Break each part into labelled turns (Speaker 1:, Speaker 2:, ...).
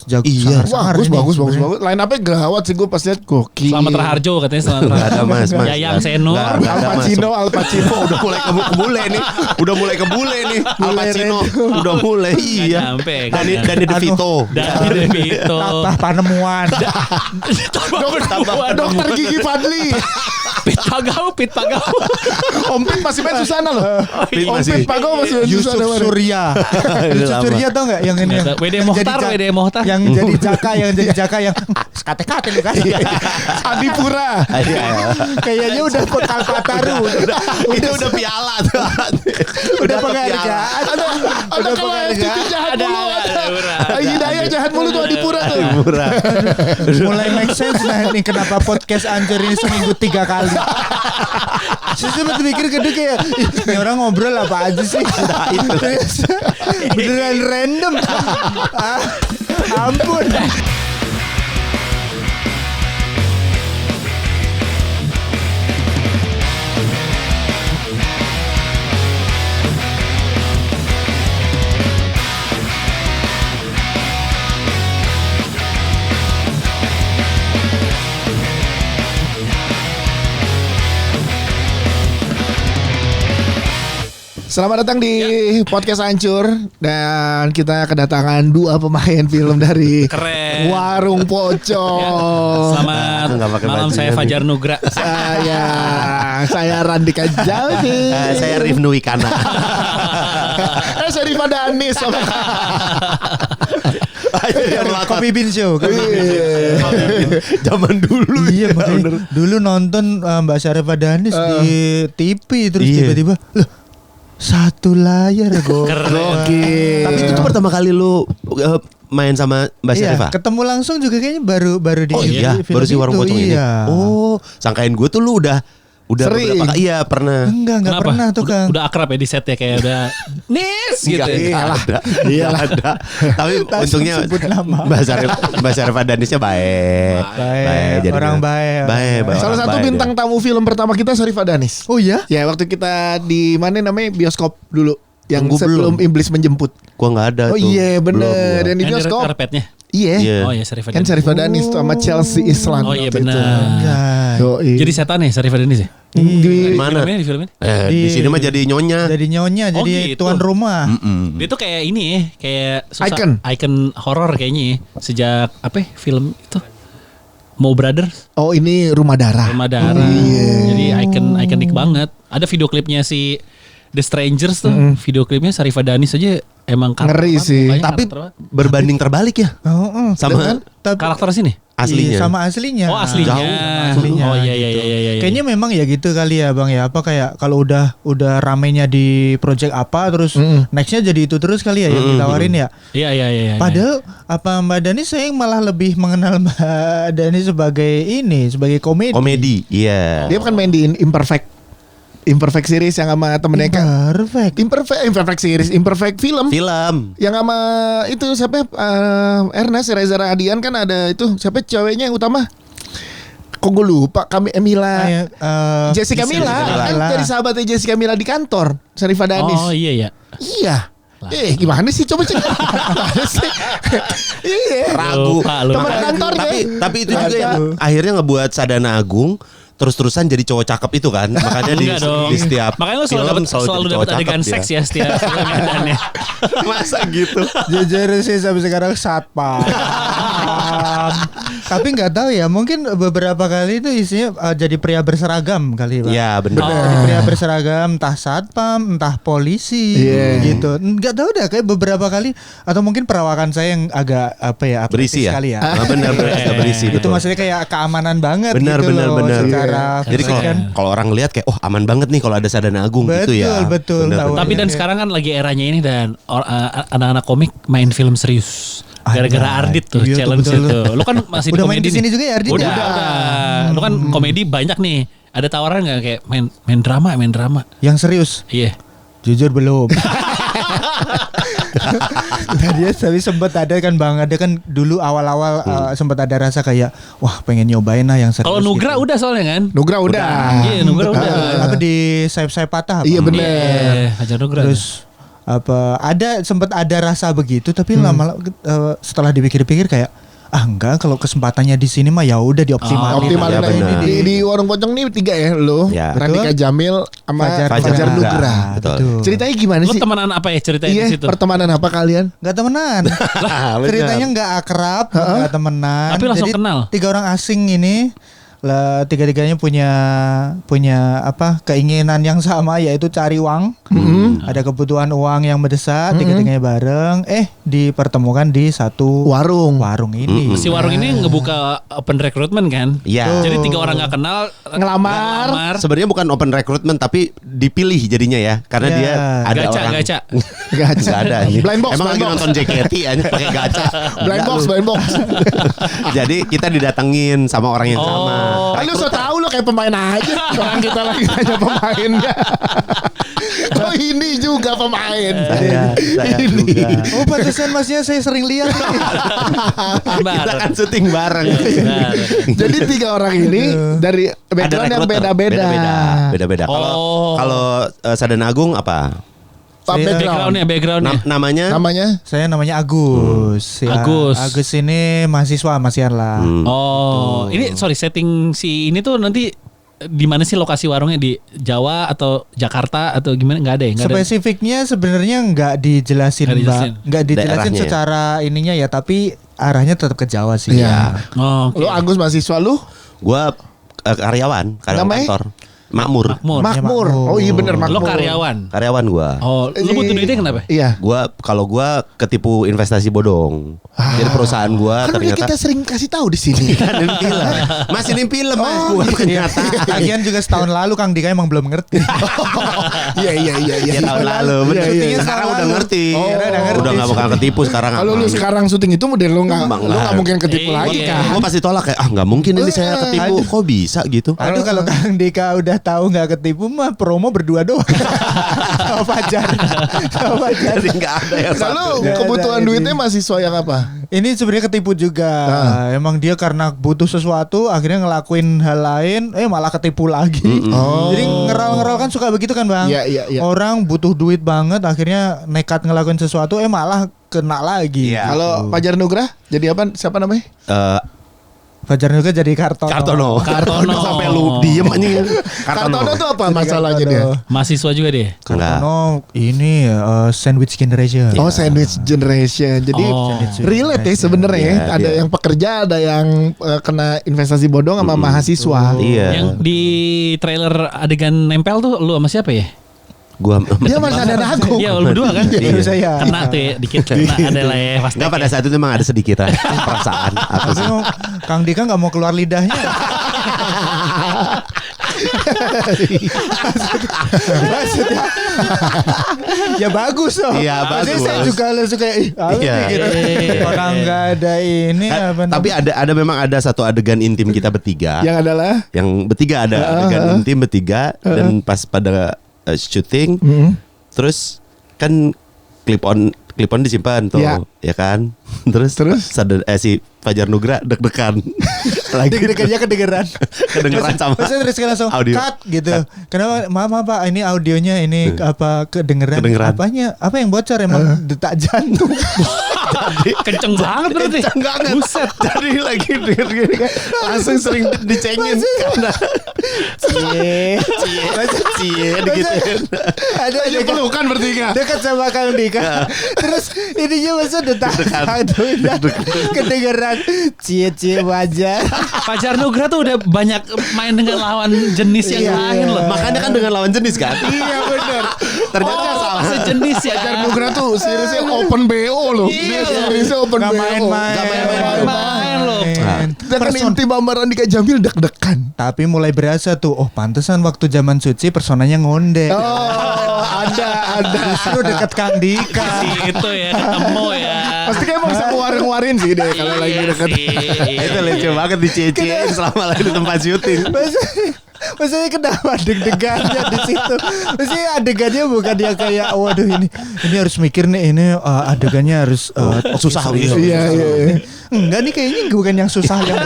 Speaker 1: jago.
Speaker 2: Iya.
Speaker 3: Bagus. Line up-nya gawat sih, gue pas lihat gokil.
Speaker 4: Selamat Raharjo katanya
Speaker 2: Enggak ada Mas.
Speaker 4: Yayang Senur.
Speaker 3: Al Pacino.
Speaker 2: Udah mulai kebule nih. Al Pacino udah mulai. Iya. Danny DeVito.
Speaker 1: Tambah Panemuan.
Speaker 3: Dokter Gigi Fadli.
Speaker 4: Pit Pagau.
Speaker 3: Om Pit masih main Susana loh. Om Pit Pagau masih main
Speaker 1: Yusuf
Speaker 3: Susana.
Speaker 1: Surya. Yusuf Surya tau gak yang ini?
Speaker 4: WD Mohtar.
Speaker 1: Yang jadi Jaka yang kate-kate lu kan.
Speaker 3: Adipura.
Speaker 1: Kayaknya udah Kalpataru.
Speaker 2: Itu udah piala tuh.
Speaker 1: Udah penghargaan.
Speaker 3: Ada kelas TV jahat mulu. Hidayah jahat mulu tuh Adipura tuh.
Speaker 1: Mulai make sense nah ini kenapa podcast Anjir ini seminggu 3 kali. Saya sempat mikir kayak ini orang ngobrol apa aja sih. Beneran random. Ampun.
Speaker 3: Selamat datang di podcast Hancur. Dan kita kedatangan 2 pemain film dari
Speaker 4: Keren.
Speaker 3: Warung Pocong.
Speaker 4: Selamat malam, saya Fajar Nugra.
Speaker 3: Saya Randika Jaldi.
Speaker 2: Saya Rifnu Wikana.
Speaker 3: Saya Rifa Danis.
Speaker 1: Kopi Bean Show.
Speaker 2: Zaman dulu.
Speaker 1: Iya makanya dulu nonton Mbak Syarifah Danis di TV terus tiba-tiba loh, satu layar
Speaker 3: Gokil.
Speaker 2: Tapi itu tuh pertama kali lu main sama Mbak Syarifah?
Speaker 1: Ketemu langsung juga kayaknya baru di film
Speaker 2: baru si Warung
Speaker 1: itu,
Speaker 2: Pocong ini. Oh, sangkain gue tuh lu udah
Speaker 3: sering.
Speaker 2: beberapa kali. Iya pernah.
Speaker 1: Enggak pernah tuh Kang.
Speaker 4: Udah akrab ya di set ya kayak udah Nis gitu.
Speaker 2: Iya ada. Tapi untungnya Mbak Syarifah Danisnya baik.
Speaker 1: Baik. Orang baik.
Speaker 3: Salah satu bintang tamu film pertama kita Syarifah Danis.
Speaker 1: Oh iya?
Speaker 3: Ya waktu kita di mana namanya bioskop dulu. Yang
Speaker 2: Gua
Speaker 3: sebelum Iblis Menjemput.
Speaker 2: Gua nggak ada.
Speaker 3: Oh iya bener. Dan di
Speaker 4: Yang
Speaker 3: bioskop.
Speaker 4: karpetnya.
Speaker 3: Iya.
Speaker 4: Oh iya Syarifah
Speaker 3: Kan
Speaker 4: Danis.
Speaker 3: Syarifah Danis tuh sama Chelsea Islan.
Speaker 4: Oh iya
Speaker 3: waktu itu.
Speaker 4: benar.
Speaker 3: Jadi
Speaker 4: Jadi setan ya Syarifah Danis ya?
Speaker 3: di
Speaker 2: mana?
Speaker 4: Di film ini?
Speaker 2: Di sini mah jadi nyonya.
Speaker 1: Jadi nyonya,
Speaker 4: Oh,
Speaker 1: jadi
Speaker 4: gitu.
Speaker 1: tuan rumah.
Speaker 4: Dia tuh kayak ini ya, kayak
Speaker 3: Icon
Speaker 4: horor kayaknya ya. Sejak apa ya, film itu Mo Brothers,
Speaker 3: Oh ini Rumah Darah.
Speaker 4: Rumah Darah. Jadi ikonik banget. Ada video klipnya si The Strangers tuh. Video klipnya Syarifah Danis aja emang
Speaker 3: Ngeri sih.
Speaker 2: Tapi berbanding terbalik ya
Speaker 1: Oh,
Speaker 2: sama
Speaker 4: karakter sini.
Speaker 2: aslinya.
Speaker 1: Iya, sama aslinya.
Speaker 4: Oh aslinya.
Speaker 1: Jauh sama aslinya.
Speaker 4: Oh iya
Speaker 1: gitu.
Speaker 4: iya.
Speaker 1: Kayaknya memang ya gitu kali ya Bang ya. Apa kayak kalau udah ramenya di project apa terus nextnya jadi itu terus kali ya yang ditawarin ya.
Speaker 4: Iya.
Speaker 1: Padahal apa Mbak Dani saya malah lebih mengenal Mbak Dani sebagai komedi.
Speaker 2: Komedi, iya.
Speaker 3: Dia kan main di Imperfect series yang sama temennya kan. Imperfect series, Imperfect film. Yang sama itu siapa? Ernest Reza Radian kan ada itu siapa ceweknya yang utama? Kok gue lupa Mila. Jessica Mila kan dari sahabatnya Jessica Mila di kantor Syarifah Danis.
Speaker 4: Oh iya.
Speaker 3: Iya. Gimana sih coba cek. Gimana sih? Iya.
Speaker 2: Ragu.
Speaker 3: Teman kantornya.
Speaker 2: Tapi itu juga yang akhirnya ngebuat Sadana Agung terus-terusan jadi cowok cakep itu kan. Makanya di setiap
Speaker 4: makanya lu
Speaker 2: film
Speaker 4: selalu dapat adegan seks ya setiap medannya.
Speaker 2: Masa gitu.
Speaker 1: Jujur sih sampai sekarang satpam. Tapi nggak tahu ya, mungkin beberapa kali itu isinya jadi pria berseragam kali Pak.
Speaker 2: Iya benar.
Speaker 1: Jadi pria berseragam, entah satpam, entah polisi, gitu. Nggak tahu dah kayak beberapa kali atau mungkin perawakan saya yang agak
Speaker 2: berisi ya.
Speaker 1: Kali ya.
Speaker 2: Benar berisi.
Speaker 1: Itu maksudnya kayak keamanan banget
Speaker 2: benar,
Speaker 1: gitu
Speaker 2: benar,
Speaker 1: loh.
Speaker 2: benar.
Speaker 1: Jadi
Speaker 2: kalau orang lihat kayak aman banget nih kalau ada Sadana Agung gitu ya.
Speaker 1: Betul.
Speaker 4: Tapi dan sekarang kan lagi eranya ini dan anak-anak komik main film serius. Gara-gara Ardit tuh
Speaker 1: iya,
Speaker 4: challenge
Speaker 1: betul.
Speaker 4: itu. Lu kan masih
Speaker 1: udah
Speaker 4: di
Speaker 1: main
Speaker 4: komedi
Speaker 1: di sini
Speaker 4: nih.
Speaker 1: juga ya Ardit?
Speaker 4: Udah. Lu kan komedi banyak nih. Ada tawaran nggak kayak main drama?
Speaker 1: Yang serius?
Speaker 4: Iya.
Speaker 1: Jujur belum. Tadi tapi sempat ada kan Bang, ada kan dulu awal-awal sempat ada rasa kayak wah pengen nyobain lah yang serius.
Speaker 4: Kalau Nugra
Speaker 1: gitu.
Speaker 4: udah soalnya kan?
Speaker 3: Nugra udah.
Speaker 4: Iya, Nugra udah.
Speaker 1: Apa di sayap-sayap patah?
Speaker 3: Iya
Speaker 1: Bang?
Speaker 3: bener.
Speaker 4: Hajar Nugra.
Speaker 1: Terus sempat ada rasa begitu, tapi lama setelah dipikir-pikir kayak enggak, kalau kesempatannya di sini mah ya udah dioptimalin.
Speaker 3: Optimalin aja. Di warung pocong nih 3 ya lo.
Speaker 2: Ya.
Speaker 3: Randika Jamil sama Fajar Nugra.
Speaker 2: Betul.
Speaker 3: Ceritanya gimana sih?
Speaker 4: Lu temenan apa ya ceritanya di situ?
Speaker 3: Pertemanan apa kalian?
Speaker 1: Nggak temenan. Ceritanya nggak akrab, nggak temenan.
Speaker 4: Tapi langsung
Speaker 1: jadi,
Speaker 4: kenal.
Speaker 1: 3 orang asing ini lah, 3-tiganya punya keinginan yang sama, yaitu cari uang. Ada kebutuhan uang yang mendesak, 3-tiganya bareng dipertemukan di satu warung ini.
Speaker 4: Si warung ini ngebuka open recruitment kan?
Speaker 2: Iya.
Speaker 4: Jadi 3 orang nggak kenal ngelamar.
Speaker 2: Sebenarnya bukan open recruitment tapi dipilih jadinya ya, karena dia ada
Speaker 4: gacha.
Speaker 2: Gacha ada.
Speaker 3: Blind box.
Speaker 2: Emang lagi nonton JKT aja pakai gacha.
Speaker 3: Blind box.
Speaker 2: Jadi kita didatengin sama orang yang sama.
Speaker 3: Lu so tau lu kayak pemain aja. Orang kita lagi tanya pemainnya. Oh ini juga pemain.
Speaker 2: Saya juga.
Speaker 1: Oh pantesan masnya saya sering lihat.
Speaker 2: Kita kan syuting bareng.
Speaker 3: Jadi 3 orang ini dari background yang beda-beda.
Speaker 2: Beda-beda. Kalau Sadana Agung apa?
Speaker 4: Backgroundnya.
Speaker 3: Namanya?
Speaker 1: Saya namanya Agus. Ya, Agus ini mahasiswa masihan lah.
Speaker 4: Ini setting si ini tuh nanti di mana sih lokasi warungnya, di Jawa atau Jakarta atau gimana? Nggak ada ya?
Speaker 1: Spesifiknya sebenarnya nggak dijelasin, nggak dijelasin secara ininya ya, tapi arahnya tetap ke Jawa sih.
Speaker 3: Iya. Lu Agus mahasiswa lu?
Speaker 2: Gua karyawan kantor. Makmur.
Speaker 3: Oh iya bener Makmur.
Speaker 4: Lo karyawan
Speaker 2: gua.
Speaker 4: Oh, lu butuh duitnya kenapa?
Speaker 3: Iya.
Speaker 2: Kalau gua ketipu investasi bodong. Jadi perusahaan gua
Speaker 3: kan
Speaker 2: ternyata
Speaker 3: kita sering kasih tahu di sini.
Speaker 2: Masih nih film gua ternyata.
Speaker 1: Lagian juga setahun lalu Kang Dika emang belum ngerti.
Speaker 3: Iya.
Speaker 2: Ya tahun lalu. Bener. Sekarang udah ngerti. Udah enggak bakal ketipu sekarang.
Speaker 3: Kalau lu sekarang syuting itu model lu enggak mungkin ketipu lagi kan.
Speaker 2: Gua pasti tolak kayak enggak mungkin ini saya ketipu. Kok bisa gitu?
Speaker 1: Aduh, kalau Kang Dika udah tahu nggak ketipu mah promo berdua doang. Sama Fajar.
Speaker 2: Jadi nggak ada yang
Speaker 3: satu. Lalu kebutuhan duitnya mahasiswa yang apa?
Speaker 1: Ini sebenarnya ketipu juga. Emang dia karena butuh sesuatu akhirnya ngelakuin hal lain, malah ketipu lagi. Jadi ngerol kan suka begitu kan Bang?
Speaker 3: Iya.
Speaker 1: Orang butuh duit banget akhirnya nekat ngelakuin sesuatu malah kena lagi.
Speaker 3: Kalau Fajar Nugra jadi apa? Siapa namanya?
Speaker 1: Fajar juga jadi Kartono.
Speaker 2: Sampai lu diem aja.
Speaker 3: Kartono tuh apa masalahnya dia?
Speaker 4: Mahasiswa juga dia.
Speaker 1: Kartono ini sandwich generation.
Speaker 3: Oh, sandwich generation. Jadi relate ya sebenarnya. Ada yang pekerja, ada yang kena investasi bodong sama mahasiswa.
Speaker 2: Iya.
Speaker 4: Yang di trailer adegan nempel tuh lu sama siapa ya?
Speaker 3: Dia masih ada Agung.
Speaker 4: Iya, lu berdua kan?
Speaker 1: Iya, saya.
Speaker 4: Kena tuh ya, dikit kena ada lah ya pasti.
Speaker 2: Enggak, pada saat itu memang ada sedikit perasaan aku sih.
Speaker 1: Kang Dika enggak mau keluar lidahnya. Maksudnya ya bagus loh.
Speaker 2: Iya, bagus.
Speaker 1: Saya juga langsung kayak gitu. Orang enggak ada ini
Speaker 2: tapi memang ada satu adegan intim kita bertiga.
Speaker 3: Yang adalah
Speaker 2: bertiga ada adegan intim bertiga dan pas pada syuting terus kan clip on disimpan tuh ya kan terus si Fajar Nugra deg-degan
Speaker 1: lagi deg-degannya kedengeran
Speaker 2: sama
Speaker 1: terus langsung audio. Cut gitu kenapa maaf Pak ini audionya ini kedengeran apa yang bocor emang detak jantung.
Speaker 4: Jadi kenceng banget berarti.
Speaker 2: Buset. Jadi lagi denger langsung sering dicengin karena cie digituin.
Speaker 1: Ada
Speaker 3: pelukan bertiga.
Speaker 1: Dekat sama Kang Dika. Terus ininya masa detak jantung kedengeran cie wajah.
Speaker 4: Fajar Nugra tuh udah banyak main dengan lawan jenis yang lain loh.
Speaker 2: Makanya kan dengan lawan jenis kan.
Speaker 3: Iya benar.
Speaker 2: Ternyata
Speaker 4: sama sejenis ya.
Speaker 3: Fajar Nugra tuh seriusnya open BO loh. Seriusnya open BO.
Speaker 1: Gak main loh.
Speaker 3: Dengan inti Mama Randika Jamil deg-degan.
Speaker 1: Tapi mulai berasa tuh, pantesan waktu zaman suci personanya ngonde.
Speaker 3: Ada.
Speaker 1: Justru dekat Kang Dika.
Speaker 4: Itu ya, ketemu ya.
Speaker 3: Pasti kayak mau bisa waring-warin sih deh kalau lagi deket.
Speaker 2: Itu lucu banget dicie-ciein selama lagi di tempat syuting.
Speaker 1: Maksudnya kenapa deg-degannya di situ? Maksudnya adegannya bukan dia kayak waduh ini harus mikir nih ini adegannya harus
Speaker 2: susah
Speaker 1: serius.
Speaker 3: Iya.
Speaker 1: Enggak nih kayaknya bukan yang susah yang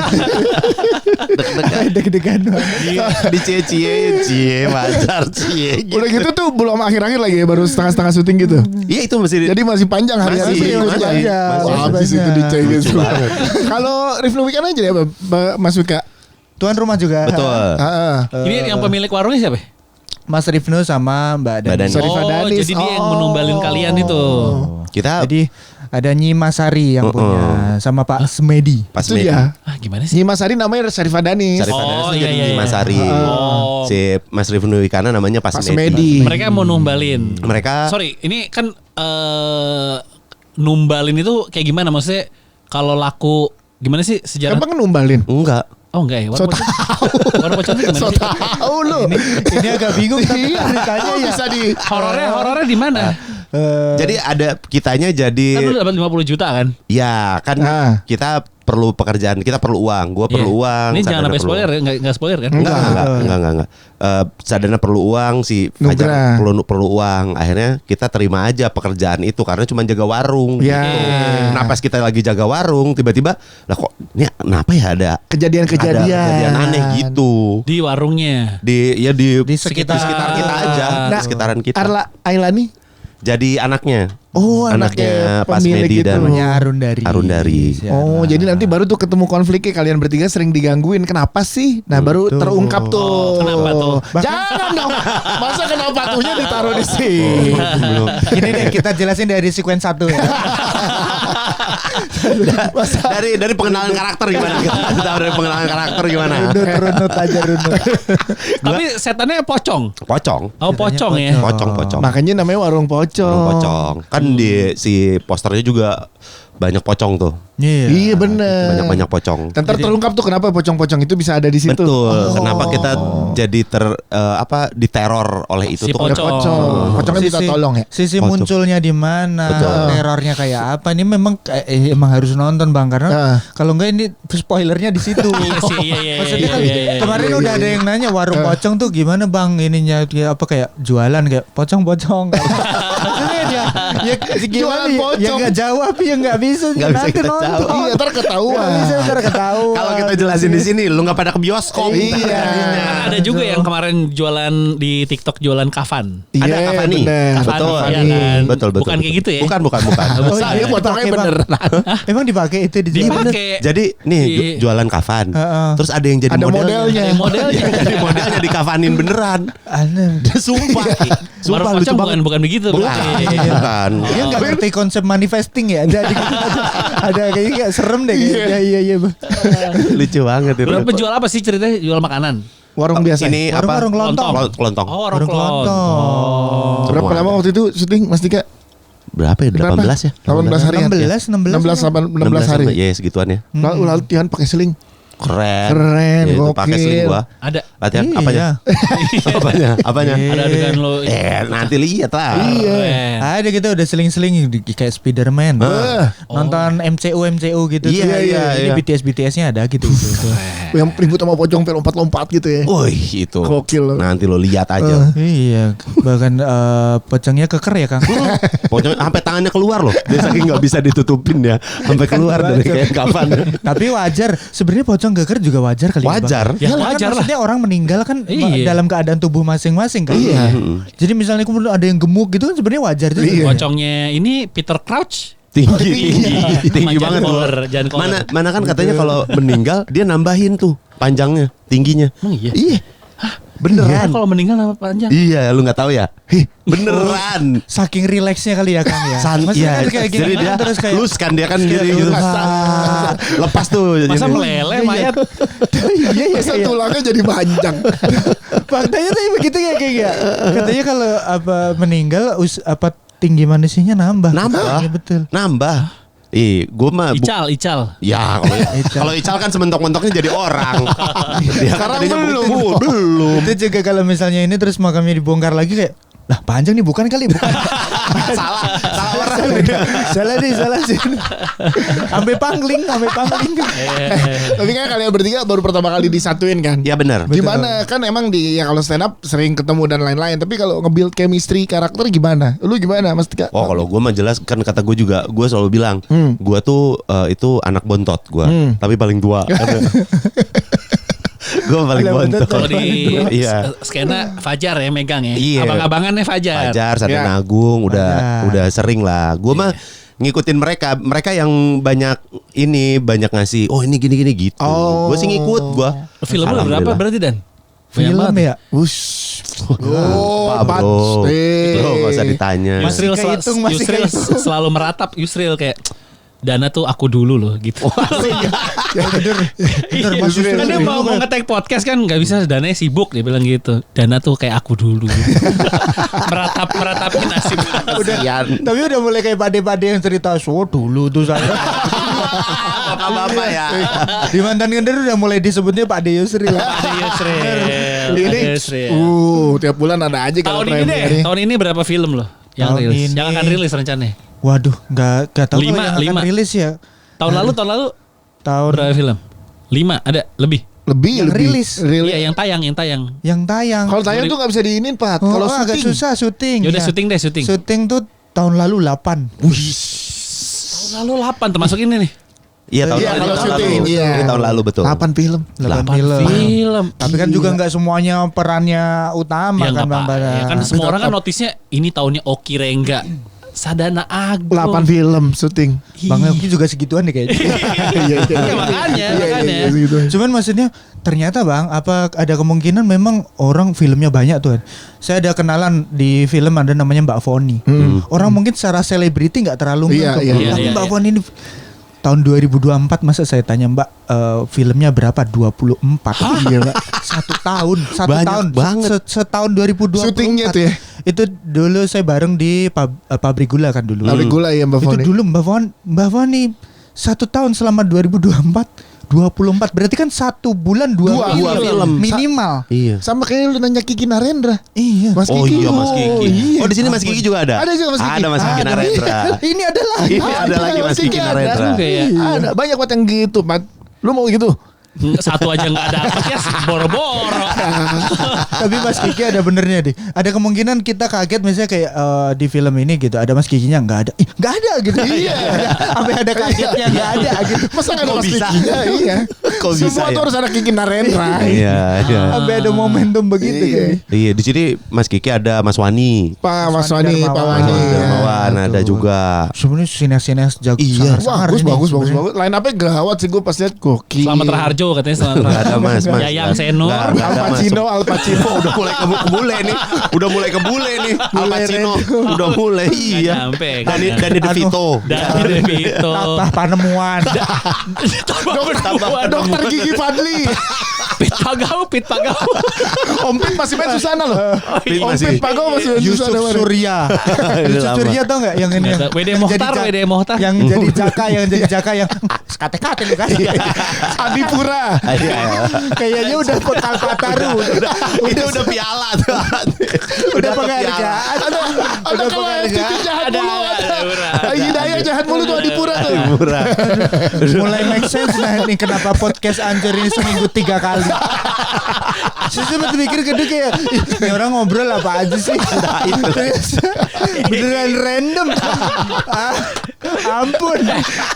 Speaker 1: deg-degan.
Speaker 2: Di cie wajar cie.
Speaker 3: Udah gitu tuh belum akhir-akhir lagi ya, baru setengah-setengah syuting gitu.
Speaker 2: Iya itu masih.
Speaker 3: Jadi masih panjang hari-hari.
Speaker 2: Masih.
Speaker 3: Habis itu dicengin semua. Kalau Rifnu Weekend aja ya Mas Wika.
Speaker 1: Tuan rumah juga.
Speaker 2: Betul.
Speaker 4: Ini yang pemilik warungnya siapa?
Speaker 1: Mas Rifnu sama Mbak Dani.
Speaker 3: Syarifah Danis.
Speaker 4: Jadi dia yang menumbalin kalian itu.
Speaker 2: Kita
Speaker 1: Jadi ada Nyi Masari yang punya sama Pak Smedi.
Speaker 2: pas
Speaker 3: Itu dia.
Speaker 4: Gimana sih?
Speaker 3: Nyi Masari namanya Syarifah Danis.
Speaker 2: Syarifah Danis itu jadi
Speaker 4: iya.
Speaker 2: Mas Ari.
Speaker 4: Oh.
Speaker 2: Si Mas Rifnu Wikana namanya Pas
Speaker 3: Pas
Speaker 2: Medi.
Speaker 3: Medi.
Speaker 4: Mereka mau numbalin.
Speaker 2: Mereka
Speaker 4: Sorry, ini kan numbalin itu kayak gimana? Maksudnya kalau laku gimana sih sejarah?
Speaker 3: Emang numbalin?
Speaker 2: enggak.
Speaker 4: Oh enggak ya?
Speaker 3: So
Speaker 4: Warung pocong itu gimana
Speaker 3: So
Speaker 4: sih?
Speaker 3: tahu lu.
Speaker 1: Ini agak bingung tapi
Speaker 3: Iya.
Speaker 1: ceritanya
Speaker 3: Kok
Speaker 1: ya.
Speaker 3: bisa di
Speaker 4: Horornya di mana?
Speaker 2: Jadi ada kitanya jadi
Speaker 4: Kan lu dapat 50 juta kan?
Speaker 2: ya kan kita perlu pekerjaan, kita perlu uang. Gua perlu uang.
Speaker 4: Ini jangan
Speaker 2: Sadana
Speaker 4: sampai
Speaker 2: perlu
Speaker 4: spoiler
Speaker 2: uang.
Speaker 4: ya, enggak spoiler kan?
Speaker 2: Enggak. Sadana perlu uang, si Fajar perlu uang. Akhirnya kita terima aja pekerjaan itu karena cuma jaga warung.
Speaker 3: Ya.
Speaker 2: Nah pas kita lagi jaga warung, tiba-tiba lah kok ini kenapa ya ada kejadian aneh gitu
Speaker 4: Di warungnya.
Speaker 2: di
Speaker 1: sekitar
Speaker 2: kita aja, di sekitaran kita.
Speaker 3: Arla Ailani.
Speaker 2: Jadi anaknya.
Speaker 3: Oh, anaknya
Speaker 2: Pas
Speaker 3: pemilik
Speaker 2: Medi
Speaker 3: itu.
Speaker 2: dan
Speaker 1: namanya Arundari.
Speaker 3: Oh, jadi nanti baru tuh ketemu konfliknya, kalian bertiga sering digangguin. Kenapa sih? Nah, baru terungkap tuh.
Speaker 4: Kenapa tuh?
Speaker 3: Jangan dong. Masa kenapa patuhnya ditaruh di sini?
Speaker 2: Belum.
Speaker 1: Ini deh kita jelasin dari sequence 1 ya.
Speaker 2: dari pengenalan karakter gimana? Kita kasih tahu dari pengenalan karakter gimana?
Speaker 1: Runut aja runut.
Speaker 4: Tapi setannya pocong.
Speaker 2: Pocong.
Speaker 4: Oh, pocong ya.
Speaker 2: Pocong.
Speaker 3: Makanya namanya warung pocong.
Speaker 2: Warung pocong. Kan di si posternya juga banyak pocong tuh.
Speaker 3: Iya bener.
Speaker 2: Banyak pocong.
Speaker 3: Dan terungkap tuh kenapa pocong-pocong itu bisa ada di situ.
Speaker 2: Betul. Kenapa kita jadi diteror oleh itu
Speaker 4: Si
Speaker 2: tuh?
Speaker 3: Pocong. Pocongnya minta tolong ya.
Speaker 1: Sisi
Speaker 2: Pocong.
Speaker 1: munculnya di mana,
Speaker 2: Betul.
Speaker 1: terornya kayak apa? Ini memang emang harus nonton Bang karena kalau enggak ini spoilernya di situ.
Speaker 4: Iya sih, iya.
Speaker 1: Maksudnya kan
Speaker 4: Iya.
Speaker 1: kemarin udah ada yang nanya warung pocong tuh gimana Bang ininya kayak apa kayak jualan kayak pocong-pocong. Maksudnya dia ya gimana
Speaker 3: Jualan
Speaker 1: ya,
Speaker 3: pocong.
Speaker 1: ya nggak jawab ya nggak bisa
Speaker 2: Nggak bisa
Speaker 1: nanti
Speaker 2: kita
Speaker 1: nonton.
Speaker 2: jawab.
Speaker 3: Iya, ntar ketahuan.
Speaker 1: Nggak bisa ntar ketahuan.
Speaker 2: Kalau kita jelasin di sini, lu nggak pada ke bioskop.
Speaker 3: Iya.
Speaker 4: Kan ada juga yang kemarin jualan di TikTok jualan kafan.
Speaker 2: Ada
Speaker 3: Iya,
Speaker 2: Cavani.
Speaker 3: bener.
Speaker 2: Betul.
Speaker 4: Iya kan?
Speaker 2: Betul.
Speaker 4: Bukan kayak gitu ya?
Speaker 2: Bukan.
Speaker 1: Oh,
Speaker 3: Saya
Speaker 1: iya,
Speaker 3: pocongnya
Speaker 1: dipakai, Bang.
Speaker 3: beneran.
Speaker 1: Emang dipakai itu di sini.
Speaker 4: Dipakai.
Speaker 2: Jadi nih
Speaker 4: Iya.
Speaker 2: jualan kafan.
Speaker 1: Heeh.
Speaker 2: Terus ada yang jadi
Speaker 3: Ada
Speaker 2: modelnya.
Speaker 3: modelnya.
Speaker 4: Ada modelnya.
Speaker 2: Jadi modelnya dikafanin beneran.
Speaker 1: Aneh.
Speaker 2: Sumpah.
Speaker 4: Warung
Speaker 2: lucu
Speaker 4: pocong
Speaker 2: banget.
Speaker 4: bukan begitu.
Speaker 2: Bukan.
Speaker 4: Iya.
Speaker 2: Bukan.
Speaker 1: Dia nggak ngerti konsep manifesting ya. Jadi ada kayaknya serem deh kayaknya. Iya.
Speaker 2: Lucu banget itu.
Speaker 4: Berapa jual apa sih ceritanya? Jual makanan.
Speaker 3: Warung biasa.
Speaker 2: Ini
Speaker 1: Warung
Speaker 2: apa?
Speaker 1: kelontong.
Speaker 2: Kelontong.
Speaker 4: Oh, warung
Speaker 1: Warung
Speaker 4: kelontong.
Speaker 3: Berapa
Speaker 2: Semua
Speaker 3: lama
Speaker 2: ada.
Speaker 3: waktu itu syuting Mas Dika?
Speaker 2: Berapa ya? 18 ya?
Speaker 3: 18 hari.
Speaker 1: 16
Speaker 3: hari.
Speaker 2: Ya segituan ya.
Speaker 3: Lalu latihan pakai seling.
Speaker 2: Keren. Ya, itu pakai
Speaker 3: gokil.
Speaker 2: seling gua.
Speaker 4: Ada.
Speaker 2: Latihan
Speaker 1: Iya.
Speaker 2: apanya? Apanya?
Speaker 4: Ada adegan lo.
Speaker 2: Nanti lihat lah.
Speaker 3: Iya.
Speaker 1: Ada gitu udah seling-seling kayak Spiderman. Nonton MCU gitu.
Speaker 2: Iya,
Speaker 1: tuh.
Speaker 2: iya,
Speaker 1: Ini
Speaker 2: iya.
Speaker 1: BTS-nya ada gitu.
Speaker 3: Yang ribut sama pocong lompat-lompat gitu ya.
Speaker 2: Wih itu.
Speaker 3: Gokil.
Speaker 2: Nanti lo lihat aja.
Speaker 1: Iya, bahkan pocongnya keker ya Kang.
Speaker 2: Pocong sampai tangannya keluar loh. Dia saking nggak bisa ditutupin ya. Sampai keluar dari kayak kapan.
Speaker 1: Tapi wajar, sebenarnya pocong keker juga wajar kali.
Speaker 2: Wajar.
Speaker 4: Ya,
Speaker 1: Kan
Speaker 4: wajar lah.
Speaker 1: maksudnya orang meninggal kan
Speaker 4: Iya.
Speaker 1: dalam keadaan tubuh masing-masing kan.
Speaker 3: Iya.
Speaker 1: Jadi misalnya kemudian ada yang gemuk gitu kan sebenarnya wajar juga.
Speaker 3: Iya.
Speaker 4: Pocongnya ini Peter Crouch.
Speaker 2: Tinggi
Speaker 4: Sama
Speaker 2: banget
Speaker 4: Jan
Speaker 2: loh.
Speaker 4: Koller, Jan Koller.
Speaker 2: Mana kan katanya kalau meninggal dia nambahin tuh panjangnya, tingginya.
Speaker 4: Emang iya?
Speaker 2: Iya.
Speaker 4: Iya,
Speaker 2: Beneran.
Speaker 4: kalau meninggal nama panjang.
Speaker 2: Iya, lu nggak tahu ya? Beneran.
Speaker 1: Saking rileksnya kali ya Kang ya. Maksudnya
Speaker 2: Iya,
Speaker 1: kan kayak gini
Speaker 2: jadi dia
Speaker 1: terus kayak
Speaker 2: lus kan dia kan diri gitu. Lepas tuh.
Speaker 4: Masa
Speaker 2: jadi-
Speaker 4: meleleh mayat?
Speaker 1: iya
Speaker 3: Masa tulangnya jadi panjang.
Speaker 1: Faktanya tadi begitu ya kayak ya. Katanya kalau apa meninggal apa tinggi manusianya nambah.
Speaker 2: Nambah.
Speaker 1: Iya betul.
Speaker 2: Nambah. Gue mah
Speaker 4: Ical.
Speaker 2: ya kalau Ical kan sementok-mentoknya jadi orang. Dia kan
Speaker 3: Sekarang
Speaker 2: tadinya
Speaker 3: belum.
Speaker 2: belum.
Speaker 1: Itu juga kalau misalnya ini terus makamnya dibongkar lagi kayak Lah panjang nih bukan kali bukan. salah orang. salah sih. Sampai pangling.
Speaker 3: Tapi kan kalian bertiga baru pertama kali disatuin kan?
Speaker 2: Ya benar.
Speaker 3: Gimana kan emang ya kalau stand up sering ketemu dan lain-lain. Tapi kalau nge-build chemistry karakter gimana? Lu gimana Mas Tika?
Speaker 2: Oh kalau gue mah jelas kan kata gue juga, gue selalu bilang gue tuh itu anak bontot gue, tapi paling tua. Gue paling bontot.
Speaker 4: Kalau di
Speaker 2: iya.
Speaker 4: skena Fajar ya megang ya.
Speaker 2: Iya.
Speaker 4: Abang-abangannya Fajar.
Speaker 2: Sadana Agung udah sering lah. Gue mah ngikutin mereka yang banyak ngasih. Oh ini gini gitu. Gue sih ngikut gue.
Speaker 4: Film lu berapa berarti Dan?
Speaker 1: Film ya.
Speaker 2: Bro. Itu gak usah ditanya.
Speaker 4: Yusril selalu meratap Yusril kayak Dana tuh aku dulu loh gitu.
Speaker 1: Bener Mas Yusril.
Speaker 4: Kan dia mau nge-tag podcast kan nggak bisa, Dana sibuk dia bilang gitu. Dana tuh kayak aku dulu gitu. Meratapin nasib.
Speaker 1: Tapi udah mulai kayak pade-pade yang cerita dulu tuh saya.
Speaker 2: Bapak ya.
Speaker 1: Di Mantan Gender udah mulai disebutnya Pak De Yusril.
Speaker 3: Ini tiap bulan ada aja kalau
Speaker 4: tahun ini berapa film loh yang rilis? Yang akan rilis rencananya?
Speaker 1: Waduh, nggak tahu yang akan rilis ya.
Speaker 4: Tahun lalu berapa film? 5 ada lebih.
Speaker 1: Yang rilis.
Speaker 4: Iya, yang tayang.
Speaker 3: Kalau tayang tuh nggak bisa diinin Pak. Kalau
Speaker 1: agak susah syuting.
Speaker 4: Ya udah syuting.
Speaker 1: Syuting tuh tahun lalu 8.
Speaker 4: Tahun lalu 8 termasuk ini nih.
Speaker 2: Iya tahun lalu betul.
Speaker 3: 8 film.
Speaker 1: 8 film. Tapi kan juga nggak semuanya perannya utama kan Bang Bara.
Speaker 4: Ya kan semua orang kan notisnya ini tahunnya Oki Rengga. Sadana Agung
Speaker 3: 8 film syuting.
Speaker 1: Bang Yogi juga segituan deh kayaknya.
Speaker 4: Makanya.
Speaker 1: Cuman maksudnya ternyata Bang, apa ada kemungkinan memang orang filmnya banyak tuh. Saya ada kenalan di film ada namanya Mbak Foni. Orang mungkin secara selebriti nggak terlalu tapi Mbak Foni ini tahun 2024 masa saya tanya Mbak filmnya berapa? 24. Iya Mbak. Satu tahun
Speaker 2: banget.
Speaker 1: Setahun 2024.
Speaker 3: Syutingnya tuh ya.
Speaker 1: Itu dulu saya bareng di pabrik gula kan dulu.
Speaker 3: Pabrik gula ya Mbak Foni.
Speaker 1: Itu dulu Mbak Foni 1 tahun selama 2024 24 berarti kan 1 bulan 2 film minimal.
Speaker 3: Iya. Sama kayak lu nanya Kiki Narendra.
Speaker 1: Iya.
Speaker 2: Mas Kiki. Mas Kiki. Oh di sini Mas Kiki juga ada.
Speaker 3: Ada juga Mas Kiki.
Speaker 2: Ada Mas Kiki Narendra.
Speaker 1: Ini ada lagi
Speaker 2: Mas Kiki Narendra.
Speaker 3: Ada banyak banget yang gitu, Pat. Lu mau gitu?
Speaker 4: Satu aja nggak ada podcast boro-boro.
Speaker 1: Tapi Mas Kiki ada benernya deh. Ada kemungkinan kita kaget misalnya kayak di film ini gitu ada Mas Kikinya nggak ada. Nggak ada gitu. Iya. Sampai ada kagetnya nggak ada gitu.
Speaker 3: Masa nggak ada Mas Kikinya? Iya.
Speaker 2: Kok bisa?
Speaker 3: Semua tuh harus ada Kiki Narendra.
Speaker 2: Iya.
Speaker 1: Sampai ada momentum begitu kan.
Speaker 2: Iya di sini Mas Kiki ada Mas Wani.
Speaker 3: Mas Wani.
Speaker 2: Darmawan ada juga.
Speaker 1: Sebenarnya sinias jago.
Speaker 2: Iya.
Speaker 3: Bagus. Line up-nya gawat sih gue pas lihat gokil.
Speaker 4: Selamat Raharjo katanya
Speaker 2: Nggak ada Mas.
Speaker 4: Yayang Seno.
Speaker 3: Al Pacino
Speaker 2: udah mulai kebule nih. Al Pacino udah mulai. Iya. Danny DeVito.
Speaker 1: Tatah Panemuan.
Speaker 3: Dokter Gigi Fadli.
Speaker 4: Pit Pagau.
Speaker 3: Om Pit masih main Susana loh. Om Pit Pagau masih main
Speaker 1: Yusuf
Speaker 3: Susana.
Speaker 1: Surya. Yusuf Surya tau nggak yang ini?
Speaker 4: WD Mohtar.
Speaker 1: Yang jadi Jaka yang kate-kate lu kan.
Speaker 3: Adipura.
Speaker 1: Kayaknya udah Kalpataru.
Speaker 2: Itu udah piala tuh.
Speaker 1: Udah penghargaan.
Speaker 3: Ada kelas TV jahat mulu. Hidayah jahat mulu tuh Adipura tuh.
Speaker 1: Mulai make sense nah ini kenapa podcast Anjir ini seminggu 3 kali. Saya sempat mikir kayak ini orang ngobrol apa aja sih. Beneran random. Ampun.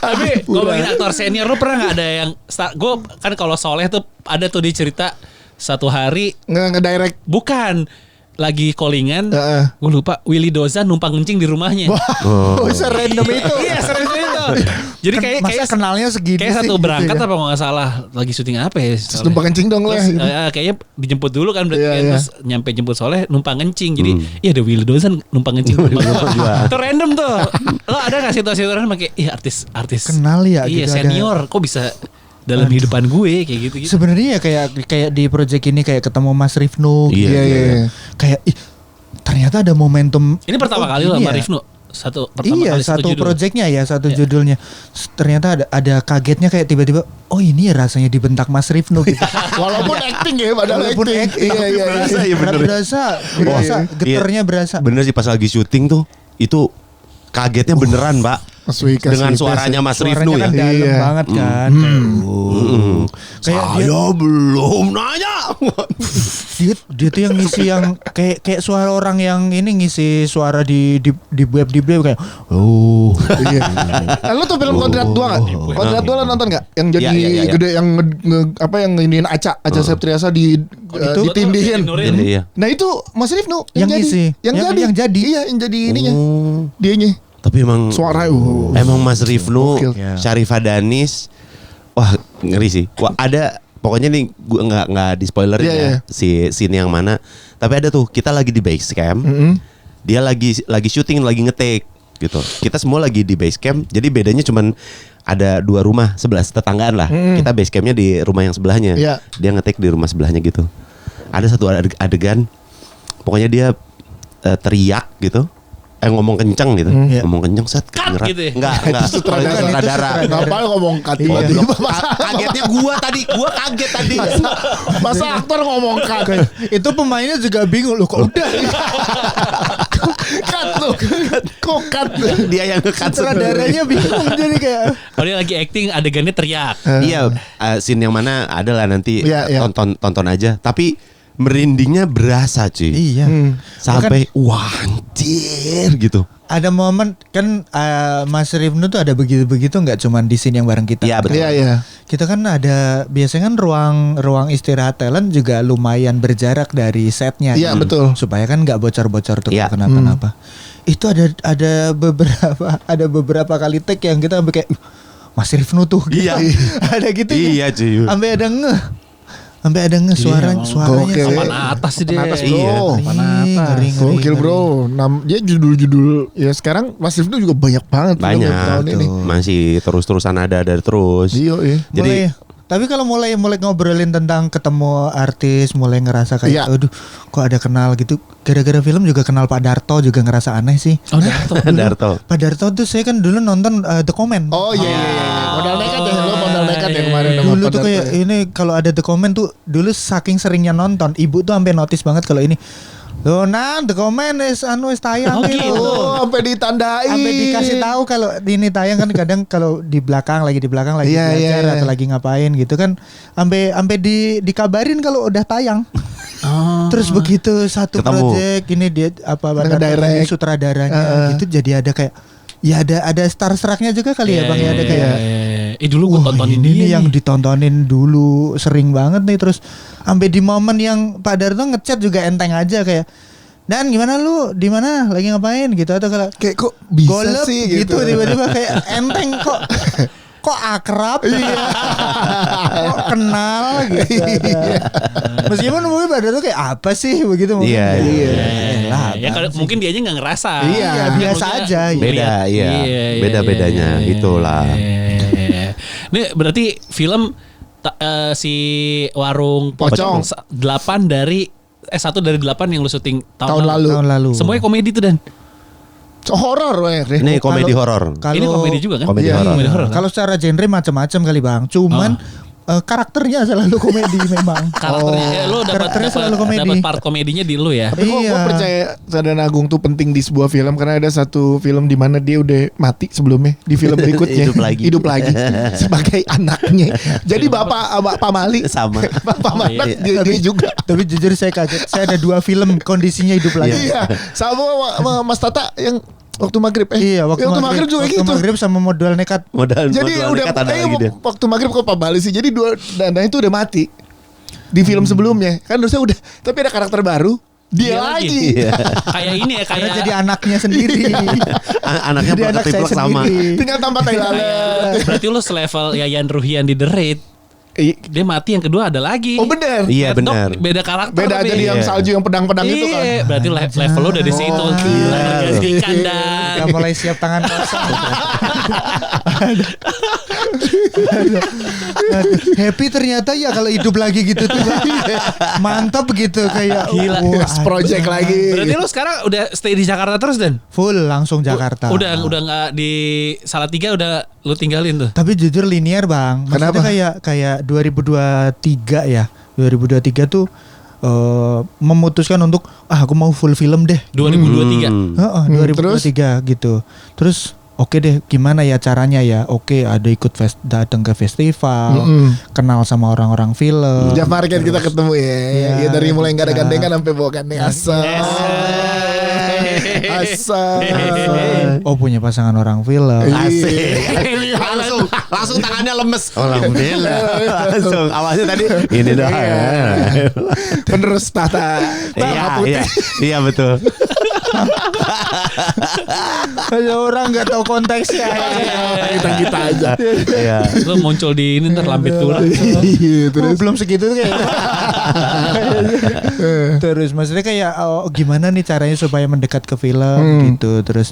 Speaker 4: Tapi ngomongin aktor senior, lu pernah nggak ada yang gue kan kalau Soleh tuh ada tuh di cerita satu hari
Speaker 3: nge-direct
Speaker 4: bukan lagi callingan, gue lupa Willy Dozan numpang kencing di rumahnya.
Speaker 1: Serandom itu.
Speaker 4: Iya serandom itu. Jadi kayak
Speaker 1: kenalnya segini
Speaker 4: kayak
Speaker 1: sih,
Speaker 4: satu berangkat
Speaker 1: gitu ya.
Speaker 4: apa kalau nggak salah lagi syuting apa ya?
Speaker 3: Terus numpang kencing dong lah.
Speaker 4: Kayaknya dijemput dulu kan berarti terus nyampe jemput Soleh numpang kencing. Jadi iya ada Willy Dozan numpang kencing. Itu random tuh. Lo ada nggak situasi orang pakai artis
Speaker 1: kenal ya?
Speaker 4: Iya
Speaker 1: gitu
Speaker 4: senior kok bisa dalam hidupan gue kayak gitu.
Speaker 1: Sebenarnya ya kayak di project ini kayak ketemu Mas Rifnu.
Speaker 3: Iya.
Speaker 1: Kayak ternyata ada momentum.
Speaker 4: Ini pertama kali lo sama Rifnu satu pertama
Speaker 1: Iya,
Speaker 4: kali
Speaker 1: satu
Speaker 4: judul.
Speaker 1: projectnya ya, satu judulnya. Ternyata ada kagetnya kayak tiba-tiba, oh ini ya rasanya dibentak Mas Rifnu gitu.
Speaker 3: Walaupun acting ya, padahal
Speaker 1: Walaupun
Speaker 3: acting.
Speaker 1: acting.
Speaker 3: Iya.
Speaker 2: Berasa ya bener.
Speaker 1: berasa, getarnya berasa.
Speaker 2: Bener sih pas lagi syuting tuh itu kagetnya beneran, Pak.
Speaker 3: Mas Wika
Speaker 2: Dengan
Speaker 3: sih,
Speaker 2: suaranya Mas
Speaker 1: Suaranya
Speaker 2: Rifnu
Speaker 1: kan
Speaker 2: ya.
Speaker 1: dalam
Speaker 3: Iya.
Speaker 1: banget kan. Kayak
Speaker 2: Saya belum nanya.
Speaker 1: Dia tuh yang ngisi yang kayak suara orang yang ini ngisi suara di web kayak
Speaker 3: Iya. Lu tuh film Kodrat 2 enggak? Kodrat 2 lo nonton enggak? Yang jadi
Speaker 2: Iya.
Speaker 3: gede yang yang iniin Aca Septriasa ditindihin.
Speaker 2: Iya.
Speaker 3: Nah itu Mas Rifnu
Speaker 1: Yang
Speaker 3: jadi.
Speaker 1: ngisi. Yang jadi.
Speaker 3: Iya, yang jadi ininya. Dianya.
Speaker 2: Tapi emang
Speaker 3: Suara
Speaker 2: emang Mas Rifnu,
Speaker 3: Gokil.
Speaker 2: Syarifah Danis, wah ngeri sih. Wah ada pokoknya nih gue nggak di spoiler
Speaker 3: Iya, iya.
Speaker 2: si scene yang mana. Tapi ada tuh kita lagi di base camp, dia lagi syuting lagi nge-take gitu. Kita semua lagi di base camp. Jadi bedanya cuman ada 2 rumah tetanggaan lah. Kita base campnya di rumah yang sebelahnya.
Speaker 3: Iya.
Speaker 2: Dia nge-take di rumah sebelahnya gitu. Ada satu adegan, pokoknya dia teriak gitu. Ngomong kenceng gitu, ngomong kenceng set kamera.
Speaker 4: Gitu ya?
Speaker 2: Enggak, sutradara.
Speaker 3: Ngapain ngomong cut tiba-tiba
Speaker 2: Kagetnya gua kaget tadi.
Speaker 3: Masa aktor ngomong cut.
Speaker 1: itu pemainnya juga bingung loh kok udah
Speaker 3: Cut lu. Kok cut?
Speaker 2: Dia yang nge-cut
Speaker 1: sutradaranya bingung jadi kayak
Speaker 4: Kalau dia lagi acting adegannya teriak.
Speaker 2: Iya, scene yang mana adalah nanti
Speaker 3: Iya.
Speaker 2: tonton aja. Tapi merindingnya berasa cuy.
Speaker 1: iya.
Speaker 2: Sampai wah anjir gitu.
Speaker 1: Ada momen kan Mas Rifnu tuh ada begitu-begitu nggak cuman di scene yang bareng kita.
Speaker 2: Iya betul.
Speaker 3: Iya.
Speaker 1: Kita kan ada biasanya kan ruang istirahat talent juga lumayan berjarak dari setnya.
Speaker 3: Iya,
Speaker 1: kan.
Speaker 3: betul.
Speaker 1: Supaya kan nggak bocor-bocor tuh
Speaker 2: Iya.
Speaker 1: kenapa-napa. Itu ada beberapa kali take yang kita sampai kayak Mas Rifnu tuh gitu.
Speaker 2: Iya.
Speaker 1: ada gitu.
Speaker 2: Iya cuy.
Speaker 1: Sampai ada suaranya
Speaker 3: Gokil.
Speaker 4: Papan atas sih dia.
Speaker 3: Papan atas, bro.
Speaker 2: Iya.
Speaker 4: Papan atas.
Speaker 1: Ngeri.
Speaker 3: Gokil bro. Dia judul-judul ya sekarang Mas Rifnu juga banyak banget film
Speaker 2: Banyak
Speaker 3: tahun ini.
Speaker 2: tuh. Masih terus-terusan ada terus.
Speaker 3: Iya.
Speaker 2: Jadi
Speaker 1: Tapi kalau mulai ngobrolin tentang ketemu artis, mulai ngerasa kayak,
Speaker 3: Iya.
Speaker 1: aduh, kok ada kenal gitu. Gara-gara film juga kenal Pak Darto juga ngerasa aneh sih.
Speaker 4: Oh, Darto.
Speaker 2: Darto.
Speaker 1: Pak Darto tuh saya kan dulu nonton The Comment.
Speaker 3: Oh iya. Modal nekat ya lo, modal nekat ya kemarin sama
Speaker 1: Dulu tuh
Speaker 3: Pak
Speaker 1: kayak
Speaker 3: Darto ya.
Speaker 1: ini kalau ada The Comment tuh dulu saking seringnya nonton, ibu tuh sampai notice banget kalau ini. Loh The Comment is tayang
Speaker 4: Oh,
Speaker 1: gitu.
Speaker 4: gitu.
Speaker 3: Oh, sampai ditandai.
Speaker 1: Sampai dikasih tahu kalau ini tayang kan kadang kalau di belakang lagi
Speaker 3: Iya,
Speaker 1: belajar
Speaker 3: iya.
Speaker 1: atau lagi ngapain gitu kan sampai dikabarin kalau udah tayang.
Speaker 4: Oh.
Speaker 1: Terus begitu satu
Speaker 2: Ketemu.
Speaker 1: project ini dia
Speaker 3: Ngedirect.
Speaker 1: sutradaranya gitu jadi ada kayak ya ada starstrucknya juga kali ya Bang ya ada kayak
Speaker 4: dulu gue tontonin
Speaker 1: ini
Speaker 4: dia
Speaker 1: yang
Speaker 4: nih.
Speaker 1: ditontonin dulu sering banget nih terus sampai di momen yang Pak Darto ngechat juga enteng aja kayak Dan gimana lu di mana lagi ngapain gitu atau kalau
Speaker 3: Kayak kok bisa
Speaker 1: golep
Speaker 3: sih
Speaker 1: gitu tiba-tiba kayak enteng kok akrab kok kenal gitu meskipun mungkin pada tuh kayak apa sih begitu mungkin
Speaker 2: Iya.
Speaker 1: lah
Speaker 4: Ya kalau mungkin dia aja nggak ngerasa.
Speaker 1: Iya, biasa aja.
Speaker 2: Beda, iya. Beda-bedanya, itulah.
Speaker 4: Ini berarti film si Warung
Speaker 3: Pocong.
Speaker 4: 8 dari 1 dari 8 yang lu syuting
Speaker 3: tahun
Speaker 1: tahun lalu
Speaker 4: Semuanya komedi tuh Dan.
Speaker 3: Horor weh.
Speaker 2: Ini komedi horor.
Speaker 4: Ini komedi juga kan?
Speaker 2: Komedi
Speaker 3: Iya,
Speaker 2: horor.
Speaker 4: Komedi horor.
Speaker 1: kalau secara genre macam-macam kali Bang cuman karakternya selalu komedi memang
Speaker 4: Karakternya lu
Speaker 1: karakternya selalu komedi.
Speaker 4: dapat part komedinya di lu ya.
Speaker 3: Tapi kok gue
Speaker 1: Iya.
Speaker 3: percaya Sadana Agung tuh penting di sebuah film karena ada satu film di mana dia udah mati sebelumnya di film berikutnya
Speaker 2: Hidup lagi.
Speaker 3: sebagai anaknya. Jadi bapak Pak Mali
Speaker 2: Sama.
Speaker 3: Bapak Mali dia juga.
Speaker 1: tapi jujur saya kaget saya ada 2 film kondisinya hidup lagi
Speaker 3: Iya, sama Mas Tata yang waktu maghrib
Speaker 1: Iya, waktu
Speaker 3: maghrib juga
Speaker 1: waktu
Speaker 3: gitu.
Speaker 1: maghrib sama modal nekat.
Speaker 3: Jadi
Speaker 2: modal
Speaker 3: udah
Speaker 2: nekat ada lagi dia.
Speaker 3: waktu maghrib kok Pak Bali sih. Jadi Dana itu udah mati di film sebelumnya. Kan harusnya udah, tapi ada karakter baru. Dia lagi.
Speaker 2: Iya.
Speaker 4: Kayak ini ya
Speaker 1: Karena
Speaker 4: kayak
Speaker 1: jadi anaknya sendiri.
Speaker 2: Anaknya
Speaker 1: Jadi anak saya
Speaker 2: prototipe sama.
Speaker 1: sendiri.
Speaker 3: Tinggal tambah tai lalat.
Speaker 4: berarti lu selevel Yayan Ruhian di The Raid. Dia mati yang kedua ada lagi.
Speaker 3: Oh benar.
Speaker 2: Iya
Speaker 4: Mad Dog
Speaker 2: benar.
Speaker 4: beda karakter.
Speaker 3: Beda
Speaker 4: tapi.
Speaker 3: jadi yang salju yang pedang-pedang itu kan.
Speaker 4: Iya, berarti level lo udah di situ. Gila, gantikan dan.
Speaker 1: Udah mulai siap tangan kosong. Happy ternyata ya kalau hidup lagi gitu tuh. Mantap gitu kayak
Speaker 4: Gila.
Speaker 3: Project lagi.
Speaker 4: Berarti lo sekarang udah stay di Jakarta terus Dan?
Speaker 1: Full langsung Jakarta.
Speaker 4: Udah nggak di Salatiga, udah lu tinggalin tuh.
Speaker 1: Tapi jujur linear bang. Maksudnya
Speaker 3: Kenapa?
Speaker 1: kayak 2023 ya. 2023 tuh memutuskan untuk aku mau full film deh.
Speaker 4: 2023.
Speaker 1: 2023 gitu. Terus oke deh, gimana ya caranya ya? Oke, ada ikut datang ke festival, kenal sama orang-orang film.
Speaker 3: Jafar kan kita ketemu ya.
Speaker 1: Iya,
Speaker 3: Ya dari mulai nggak ada
Speaker 1: bisa.
Speaker 3: gandengan sampai bawa gandeng asal. Asal.
Speaker 1: Oh punya pasangan orang film.
Speaker 2: Asik. langsung tangannya lemes. Alhamdulillah. Langsung awalnya tadi ini dah.
Speaker 3: Penerus tahta putih.
Speaker 2: Iya betul.
Speaker 1: Ada orang nggak tahu konteksnya.
Speaker 3: Kita aja.
Speaker 2: Iya.
Speaker 4: Lu muncul di ini ntar lambit turun.
Speaker 1: Terus belum segitu tuh kayak. Terus maksudnya kayak gimana nih caranya supaya mendekat ke film gitu. Terus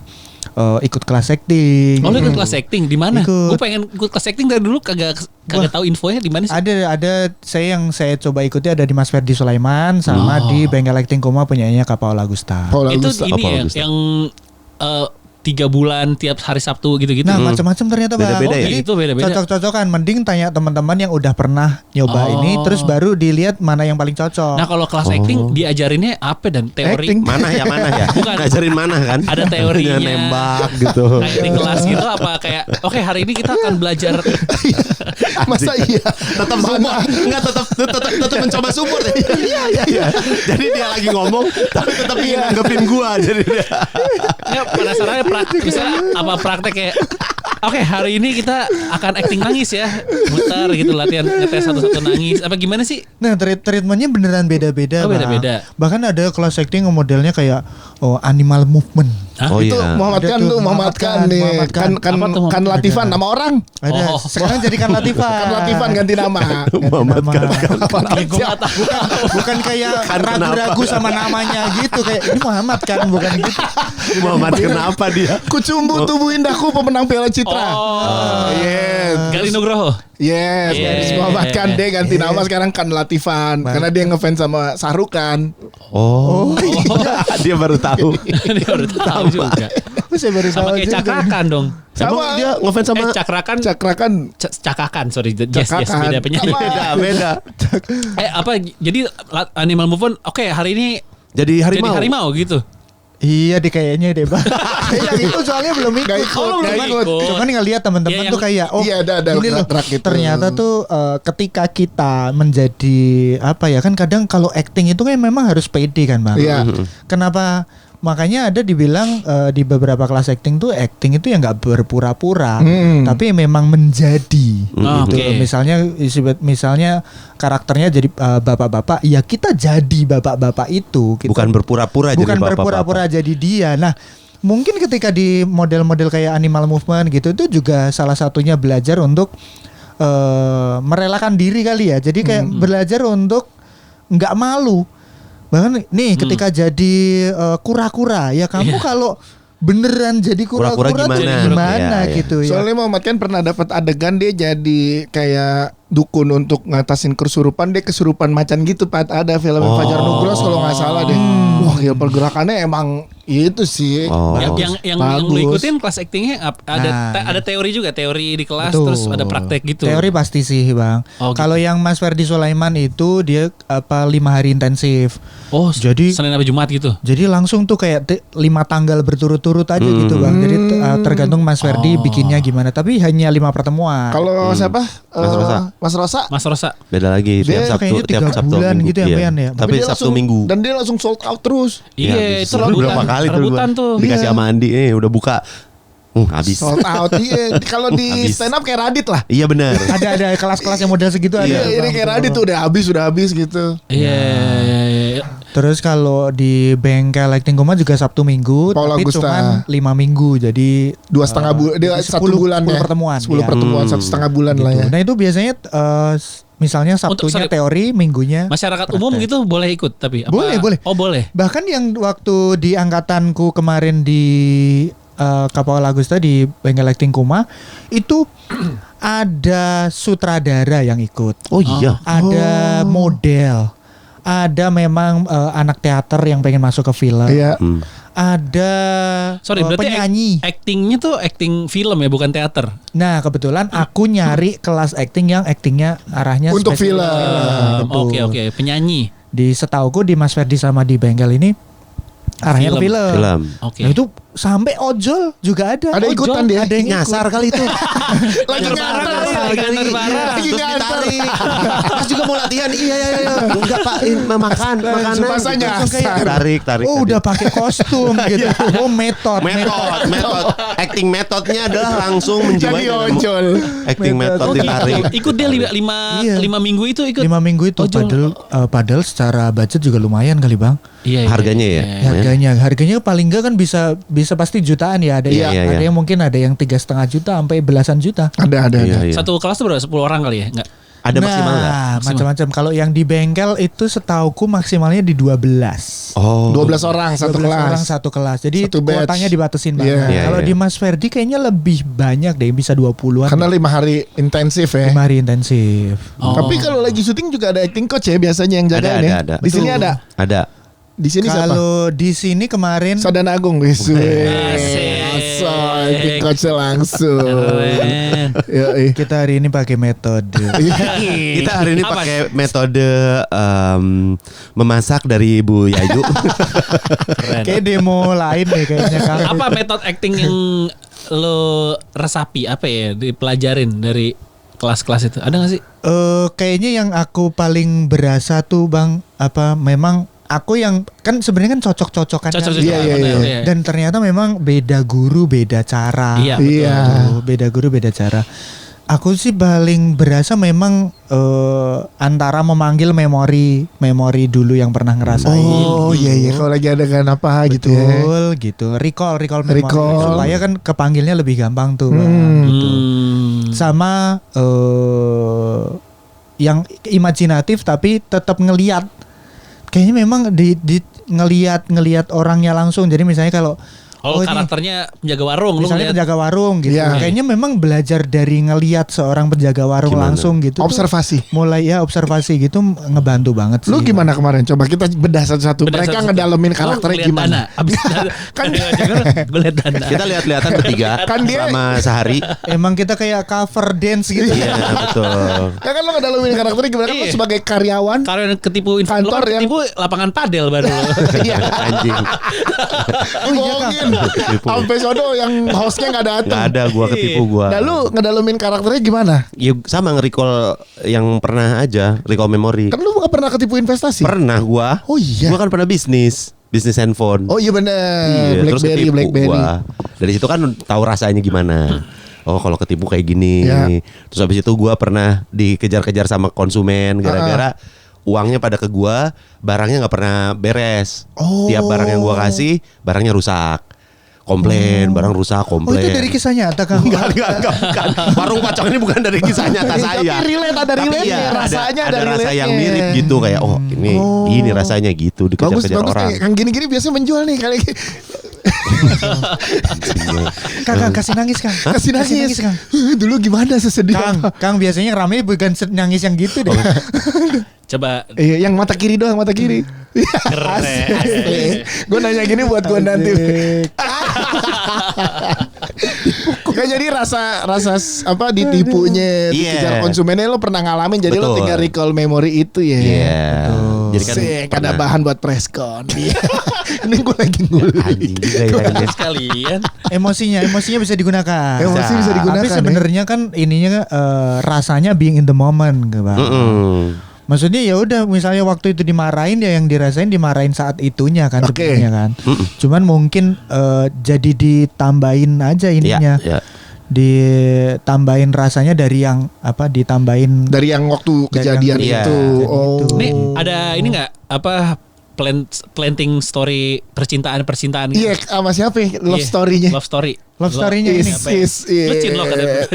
Speaker 1: ikut kelas acting.
Speaker 4: Oh, lu ikut kelas acting di mana?
Speaker 1: Ikut.
Speaker 4: Gue pengen ikut kelas acting dari dulu kagak tahu infonya di mana sih?
Speaker 1: Ada saya coba ikuti ada di Mas Ferdi Sulaiman sama di Bengkel Acting Koma penyanyinya Kak Paula Gusta.
Speaker 4: Itu
Speaker 2: Augusta.
Speaker 4: ini ya yang 3 bulan tiap hari Sabtu gitu-gitu.
Speaker 1: Nah macam-macam ternyata Bang.
Speaker 2: Beda-beda ya?
Speaker 1: Jadi
Speaker 4: Itu beda-beda.
Speaker 1: cocok-cocokan. Mending tanya teman-teman yang udah pernah nyoba ini, terus baru dilihat mana yang paling cocok.
Speaker 4: Nah kalau kelas acting diajarinnya apa dan teori?
Speaker 3: Acting.
Speaker 2: Mana ya?
Speaker 4: Bukan.
Speaker 2: Ngajarin mana kan?
Speaker 4: Ada teorinya.
Speaker 2: Nembak gitu.
Speaker 4: Kayak di kelas gitu apa kayak oke hari ini kita akan belajar.
Speaker 3: Masa iya?
Speaker 2: Tetap support. Enggak tetap mencoba support ya. Iya. Jadi dia lagi ngomong tapi tetap ingin nanggepin gua jadi dia.
Speaker 4: Ya penasarannya misalnya apa praktek kayak oke hari ini kita akan acting nangis ya, muter gitu latihan ngetes satu-satu nangis apa gimana sih?
Speaker 1: Nah treatmentnya beneran beda-beda.
Speaker 4: Oh,
Speaker 1: Bang.
Speaker 4: beda-beda.
Speaker 1: Bahkan ada kelas acting yang modelnya kayak animal movement.
Speaker 4: Hah?
Speaker 2: Oh
Speaker 3: Itu
Speaker 2: iya.
Speaker 3: Muhammad
Speaker 1: Ada
Speaker 3: Khan
Speaker 1: tuh,
Speaker 3: tuh Muhammad
Speaker 1: Muhammad
Speaker 3: Khan
Speaker 1: Khan,
Speaker 3: nih.
Speaker 1: Muhammad Khan.
Speaker 4: Apa tuh,
Speaker 3: Kan Latifan
Speaker 1: Ada.
Speaker 3: nama orang.
Speaker 1: Ada.
Speaker 4: Oh.
Speaker 1: Sekarang jadikan Latifan.
Speaker 3: Kan Latifan ganti nama.
Speaker 2: Muhammad Khan.
Speaker 4: Gue nggak tahu.
Speaker 1: Bukan kayak ragu-ragu sama namanya gitu kayak ini Muhammad kan bukan gitu.
Speaker 2: Muhammad kenapa dia?
Speaker 3: Kucumbu tubuh indahku pemenang Piala Citra.
Speaker 4: Oh,
Speaker 3: Yes.
Speaker 4: Gali Nugroho.
Speaker 3: Yes,
Speaker 4: Yeah.
Speaker 3: Muhammad Khan dia ganti nama sekarang Kan Latifan karena dia ngefans sama Sahruk kan.
Speaker 2: Oh. Dia baru tahu.
Speaker 4: Dia udah tahu juga.
Speaker 1: Saya baru
Speaker 4: Sama
Speaker 1: tahu
Speaker 4: kayak
Speaker 1: juga.
Speaker 4: Cakrakan dong.
Speaker 3: Sama
Speaker 2: Dia ngefans sama
Speaker 4: Cakrakan.
Speaker 3: Cakrakan.
Speaker 4: Cakakan sorry. Yes
Speaker 3: Cakakan.
Speaker 4: beda penyanyi.
Speaker 2: beda.
Speaker 4: Apa jadi Animal Movement oke hari ini
Speaker 2: Jadi
Speaker 4: jadi
Speaker 2: harimau.
Speaker 4: harimau gitu.
Speaker 1: Iya deh kayaknya deh Bang. Yang itu soalnya belum ikut.
Speaker 3: Gak ikut,
Speaker 4: Oh, lu belum
Speaker 3: gak
Speaker 4: ikut.
Speaker 3: ikut.
Speaker 1: Cuman ngeliat teman-teman
Speaker 4: Iya,
Speaker 1: tuh kayak
Speaker 3: Iya, ada
Speaker 1: gini loh,
Speaker 3: gerak gitu.
Speaker 1: ternyata tuh ketika kita menjadi apa ya kan kadang kalau acting itu kan memang harus pede kan Bang.
Speaker 3: Iya.
Speaker 1: Kenapa? Makanya ada dibilang di beberapa kelas acting tuh acting itu ya nggak berpura-pura, tapi memang menjadi.
Speaker 4: Oke.
Speaker 1: Gitu. Misalnya karakternya jadi bapak-bapak, ya kita jadi bapak-bapak itu. Gitu.
Speaker 2: Bukan berpura-pura jadi
Speaker 1: Bukan
Speaker 2: bapak-bapak.
Speaker 1: berpura-pura jadi dia. Nah, mungkin ketika di model-model kayak Animal Movement gitu itu juga salah satunya belajar untuk merelakan diri kali ya. Jadi kayak belajar untuk nggak malu. Bahkan nih ketika jadi kura-kura ya kamu kalau beneran jadi kura-kura
Speaker 2: Kura-kura
Speaker 1: tuh
Speaker 2: gimana?
Speaker 1: gimana
Speaker 2: Iya, iya.
Speaker 1: gitu ya.
Speaker 3: Soalnya Muhammad kan pernah dapat adegan dia jadi kayak dukun untuk ngatasin kesurupan, dia kesurupan macan gitu Pat, ada film Fajar Nugros kalau nggak salah deh. Wah ya pergerakannya emang itu sih.
Speaker 2: Oh.
Speaker 4: Yang
Speaker 3: Bagus.
Speaker 4: lu ikutin kelas actingnya ada
Speaker 1: Nah,
Speaker 4: ada teori juga, teori di kelas
Speaker 1: Betul.
Speaker 4: terus ada praktek gitu.
Speaker 1: Teori pasti sih Bang.
Speaker 4: Oh, gitu.
Speaker 1: Kalau yang Mas Ferdi Sulaiman itu dia 5 hari intensif.
Speaker 4: Oh,
Speaker 1: Jadi-
Speaker 4: Senin sampai Jumat gitu.
Speaker 1: Jadi langsung tuh kayak 5 tanggal berturut-turut aja gitu Bang. Jadi tergantung Mas Ferdi bikinnya gimana. Tapi hanya 5 pertemuan.
Speaker 3: Kalau siapa?
Speaker 2: Mas Rosa.
Speaker 3: Mas Rosa.
Speaker 4: Mas Rosa.
Speaker 2: Beda lagi
Speaker 3: Dia
Speaker 2: tiap Sabtu,
Speaker 1: kayaknya 3 bulan
Speaker 2: Minggu.
Speaker 1: gitu ya,
Speaker 2: Iya.
Speaker 1: Pian ya?
Speaker 2: Tapi
Speaker 3: dia
Speaker 2: Sabtu
Speaker 3: langsung-
Speaker 2: Minggu.
Speaker 3: Dan dia langsung sold out terus.
Speaker 4: Iya, itu
Speaker 2: Udah berapa kali tuh
Speaker 4: rebutan
Speaker 2: gua
Speaker 4: tuh.
Speaker 2: dikasih sama Andi udah buka. Habis.
Speaker 3: Sold out. Iya. Kalau di
Speaker 2: Habis.
Speaker 3: stand up kayak Radit lah.
Speaker 2: Iya benar.
Speaker 1: ada kelas-kelas yang model segitu ada.
Speaker 3: Iya,
Speaker 1: tuh,
Speaker 3: ini
Speaker 1: Bang,
Speaker 3: kayak
Speaker 1: betul.
Speaker 3: Radit tuh udah habis gitu.
Speaker 4: Iya.
Speaker 1: Terus kalau di bengkel acting koma juga Sabtu Minggu
Speaker 3: Paula
Speaker 1: tapi
Speaker 3: Gusta.
Speaker 1: cuman 5 minggu. Jadi
Speaker 3: 2,5 bulan. Dia
Speaker 1: jadi
Speaker 3: 1 bulan
Speaker 1: 10
Speaker 3: ya.
Speaker 1: pertemuan.
Speaker 3: 10
Speaker 1: ya.
Speaker 3: pertemuan 1,5 bulan lah
Speaker 1: Gitu.
Speaker 3: ya.
Speaker 1: Nah itu biasanya misalnya Sabtunya teori, Minggunya
Speaker 4: masyarakat
Speaker 1: praktek.
Speaker 4: umum gitu boleh ikut tapi apa?
Speaker 1: Boleh.
Speaker 4: Oh boleh.
Speaker 1: Bahkan yang waktu di angkatanku kemarin di Kapal Agusta di Bengkel Acting Kuma itu ada sutradara yang ikut.
Speaker 2: Oh iya.
Speaker 1: Ada model. Ada memang anak teater yang pengen masuk ke film.
Speaker 3: Iya.
Speaker 1: Ada
Speaker 4: Berarti
Speaker 1: penyanyi.
Speaker 4: actingnya tuh acting film ya, bukan teater.
Speaker 1: Nah kebetulan aku nyari kelas acting yang actingnya arahnya
Speaker 3: Untuk
Speaker 1: spesifik
Speaker 3: film.
Speaker 1: Betul.
Speaker 4: Oke, penyanyi.
Speaker 1: Di setauku di Mas Ferdi sama di Bengkel ini arahnya ke film.
Speaker 2: Film.
Speaker 4: Oke.
Speaker 1: Nah, itu sampai ojol juga ada.
Speaker 3: Ada ikutan dia.
Speaker 1: Ada yang
Speaker 2: Nyasar kali itu.
Speaker 3: Lagi nganter.
Speaker 2: Lagi ditarik. Pas juga mau latihan. Iya. Enggak Pak, makan makanan.
Speaker 3: Masa nyasar.
Speaker 2: Tarik.
Speaker 1: Oh udah pakai kostum gitu. Oh metode.
Speaker 2: Metode. Acting metodenya adalah langsung menjiwai.
Speaker 3: Jadi ojol.
Speaker 2: Acting metode ditarik.
Speaker 4: Ikut dia
Speaker 1: Iya.
Speaker 4: 5 minggu itu ikut.
Speaker 1: 5 minggu itu
Speaker 4: Ojol.
Speaker 1: padahal secara budget juga lumayan kali Bang.
Speaker 4: Iya.
Speaker 2: Harganya ya?
Speaker 1: Harganya paling enggak kan bisa pasti jutaan ya. Ada
Speaker 2: Iya,
Speaker 1: yang
Speaker 2: iya.
Speaker 1: ada yang mungkin ada yang 3,5 juta sampai belasan juta.
Speaker 3: Ada.
Speaker 2: Iya.
Speaker 4: Satu kelas tuh berapa? 10 orang kali ya? Enggak.
Speaker 2: Ada maksimal nggak?
Speaker 1: Macam-macam. Kalau yang di Bengkel itu setauku maksimalnya di 12.
Speaker 2: Oh.
Speaker 3: 12 orang satu
Speaker 1: 12
Speaker 3: kelas.
Speaker 1: orang satu kelas. Jadi
Speaker 3: Satu batch.
Speaker 1: kuotanya dibatasin banget.
Speaker 3: Iya.
Speaker 2: Iya,
Speaker 1: Kalau
Speaker 2: iya.
Speaker 1: di Mas Ferdi kayaknya lebih banyak deh, bisa 20-an.
Speaker 3: Karena 5 hari intensif ya.
Speaker 1: 5 hari intensif.
Speaker 4: Oh.
Speaker 3: Tapi kalau lagi syuting juga ada acting coach ya biasanya yang jagain ya.
Speaker 2: Ada.
Speaker 3: Di sini
Speaker 1: Betul.
Speaker 3: ada.
Speaker 2: Ada.
Speaker 3: Di sini siapa?
Speaker 1: Kalau di sini kemarin
Speaker 3: Sadana Agung wis.
Speaker 4: Asik.
Speaker 3: Acting coach langsung.
Speaker 4: Keren.
Speaker 3: Yoi.
Speaker 1: kita hari ini pakai metode.
Speaker 2: Kita hari ini
Speaker 4: Apa?
Speaker 2: pakai metode memasak dari Bu Yayu.
Speaker 4: Keren.
Speaker 1: Kayak demo lain deh kayaknya Kang.
Speaker 4: Apa metode acting yang lo resapi apa ya dipelajarin dari kelas-kelas itu? Ada gak sih?
Speaker 1: Kayaknya yang aku paling berasa tuh Bang, memang aku yang kan sebenarnya kan cocok-cocokan kan.
Speaker 4: Cocok-cocok.
Speaker 3: Iya.
Speaker 1: Dan ternyata memang beda guru beda cara.
Speaker 4: Iya.
Speaker 3: Iya.
Speaker 1: Betul. Beda guru beda cara. Aku sih paling berasa memang antara memanggil memori dulu yang pernah ngerasain.
Speaker 3: Oh iya. Kalau lagi ada kan apa gitu ya.
Speaker 1: Betul gitu. Recall memori supaya kan kepanggilnya lebih gampang tuh. Gitu. Sama yang imajinatif tapi tetap ngelihat. Kayaknya memang di ngelihat orangnya langsung. Jadi misalnya kalau ini
Speaker 4: karakternya penjaga warung,
Speaker 1: misalnya penjaga warung gitu.
Speaker 3: Iya.
Speaker 1: Kayaknya memang belajar dari ngelihat seorang penjaga warung
Speaker 2: Gimana?
Speaker 1: langsung gitu.
Speaker 3: Observasi.
Speaker 1: Mulai observasi gitu ngebantu banget sih.
Speaker 3: Lu gimana kemarin? Coba kita bedah satu-satu.
Speaker 4: Bedah
Speaker 3: Mereka
Speaker 4: satu-satu.
Speaker 3: ngedalemin
Speaker 4: Lo
Speaker 3: karakternya
Speaker 4: ngeliat
Speaker 3: gimana?
Speaker 4: Dana. Abis
Speaker 3: Kan
Speaker 4: gue liat Dana.
Speaker 2: Kita lihat-lihatan bertiga
Speaker 3: Kan dia-
Speaker 2: selama sehari.
Speaker 1: Emang kita kayak cover dance gitu.
Speaker 2: Iya betul.
Speaker 3: Ya kan lo ngedalemin karakternya gimana? Kan lo
Speaker 4: Iya.
Speaker 3: sebagai karyawan.
Speaker 4: Karena ketipu
Speaker 3: Kantor
Speaker 4: lo kan
Speaker 3: yang-
Speaker 4: ketipu lapangan padel baru.
Speaker 3: Iya.
Speaker 2: Anjing.
Speaker 3: Bohongin.
Speaker 2: Ketipu.
Speaker 3: Sampai sono yang hostnya nggak datang.
Speaker 2: Nggak ada gua ketipu gua.
Speaker 3: Nah lu ngedalemin karakternya gimana?
Speaker 2: Ya sama nge-recall yang pernah aja, recall memori.
Speaker 3: Kan lu gak pernah ketipu investasi?
Speaker 2: Pernah gua.
Speaker 3: Oh iya.
Speaker 2: Gua kan pernah bisnis handphone.
Speaker 3: Oh iya bener.
Speaker 2: Iya, terus
Speaker 3: Blackberry,
Speaker 2: ketipu
Speaker 3: Blackberry.
Speaker 2: gua. Dari situ kan tahu rasanya gimana. Oh kalau ketipu kayak gini.
Speaker 3: Ya.
Speaker 2: Terus habis itu gua pernah dikejar-kejar sama konsumen gara-gara uangnya pada ke gua, barangnya nggak pernah beres.
Speaker 3: Oh.
Speaker 2: Tiap barang yang gua kasih, barangnya rusak. Komplain, barang rusak,
Speaker 1: Oh
Speaker 2: komplain.
Speaker 1: itu dari kisah nyata Kang.
Speaker 2: Enggak, bukan. Warung pocong ini bukan dari kisah nyata saya.
Speaker 3: Tapi relate, ada
Speaker 2: Tapi
Speaker 3: relate-nya,
Speaker 2: iya,
Speaker 3: rasanya
Speaker 2: ada
Speaker 3: ada
Speaker 2: rasa yang
Speaker 3: relate-nya.
Speaker 2: mirip gitu kayak ini rasanya gitu
Speaker 3: Bagus
Speaker 2: dikejar-kejar orang.
Speaker 3: nih. Yang gini-gini biasanya menjual nih kali.
Speaker 1: Kang, kasih nangis Kang.
Speaker 3: Kasih nangis.
Speaker 1: Kang.
Speaker 3: Dulu gimana sesedih
Speaker 1: Kang,
Speaker 3: apa?
Speaker 1: Kang biasanya yang rame bukan nangis yang gitu deh.
Speaker 4: Coba
Speaker 3: Iya, yang mata kiri doang, mata kiri.
Speaker 4: keren.
Speaker 3: Gue nanya gini buat gue nanti. Kan jadi rasa apa ditipunya,
Speaker 2: Iya.
Speaker 3: dikejar konsumennya lo pernah ngalamin, jadi lo
Speaker 2: Betul.
Speaker 3: tinggal recall memori itu ya.
Speaker 2: Iya. Jadi kan
Speaker 3: Sik, ada
Speaker 2: pernah.
Speaker 3: bahan buat preskon. Ini gue lagi nguli.
Speaker 2: Anjing juga ya ini.
Speaker 4: Sekalian.
Speaker 1: Emosinya bisa digunakan.
Speaker 3: Emosi bisa digunakan.
Speaker 1: Tapi sebenarnya kan ininya rasanya being in the moment, Bang. Maksudnya ya udah misalnya waktu itu dimarahin ya yang dirasain dimarahin saat itunya kan
Speaker 3: Oke.
Speaker 1: sebenarnya kan. Cuman mungkin jadi ditambahin aja ininya.
Speaker 2: Iya, iya.
Speaker 1: Ditambahin rasanya dari yang
Speaker 3: Ya.
Speaker 1: ditambahin
Speaker 3: Dari yang waktu
Speaker 1: Dari
Speaker 3: kejadian
Speaker 2: yang-
Speaker 3: itu.
Speaker 2: Iya.
Speaker 3: Oh.
Speaker 1: Gitu.
Speaker 4: Nih ada ini nggak apa planting story percintaan gitu.
Speaker 3: Iya, sama siapa ya? Love story-nya.
Speaker 4: Love story.
Speaker 1: Love story-nya ini.
Speaker 4: Lu cinlok katanya.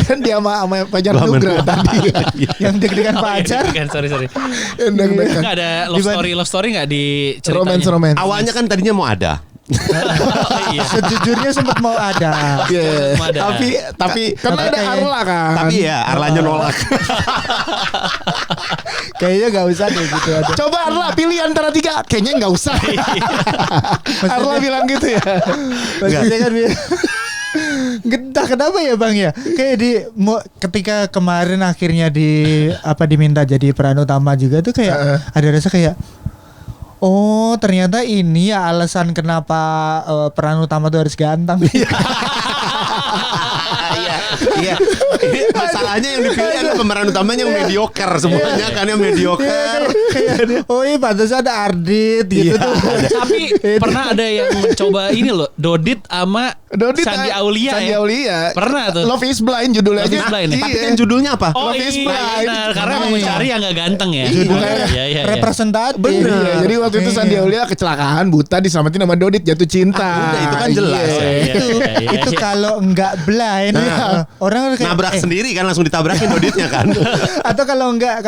Speaker 3: Kan dia sama Fajar Nugra tadi.
Speaker 1: Yang deg-degan Fajar.
Speaker 4: Sorry.
Speaker 3: Yang deg-degan.
Speaker 4: Enggak ada love story enggak di ceritanya.
Speaker 3: Romance.
Speaker 2: Awalnya kan tadinya mau ada.
Speaker 4: Iya.
Speaker 1: Sejujurnya sempat mau ada.
Speaker 3: Iya.
Speaker 4: Ada.
Speaker 3: Tapi karena ada Arla kan.
Speaker 2: Tapi ya Arlanya nolak.
Speaker 1: Kayaknya gak usah deh gitu ada.
Speaker 3: Coba Arla pilih antara 3. Kayaknya nggak usah. Arla bilang gitu ya.
Speaker 1: Maksudnya kan entah kenapa ya Bang ya. Kayak ketika kemarin akhirnya diminta jadi peran utama juga tuh kayak ada rasa kayak oh ternyata ini ya alasan kenapa peran utama tuh harus ganteng.
Speaker 2: Iya. Masalahnya yang dipilih adalah pemeran utamanya yang mediocre semuanya kan yang mediocre.
Speaker 1: Oh iya pantas ada Ardit gitu tuh.
Speaker 4: Tapi pernah ada yang coba ini loh, Dodit sama Sandi Aulia.
Speaker 3: Sandi Aulia.
Speaker 4: Pernah tuh.
Speaker 3: Love is Blind judulnya
Speaker 4: Love is
Speaker 3: aja.
Speaker 4: Blind.
Speaker 2: Tapi kan judulnya apa?
Speaker 4: Oh
Speaker 3: Love is
Speaker 4: iya,
Speaker 3: Blind.
Speaker 4: benar. Karena mau cari yang gak ganteng ya. Iya.
Speaker 1: Representatif.
Speaker 3: Bener. Iya, jadi waktu itu Sandi Aulia kecelakaan buta diselamatin sama Dodit jatuh cinta.
Speaker 2: Udah, itu kan jelas.
Speaker 1: Itu kalau enggak blind orang kayak
Speaker 2: Nabrak sendiri kan langsung ditabrakin Doditnya kan.
Speaker 1: Atau kalau enggak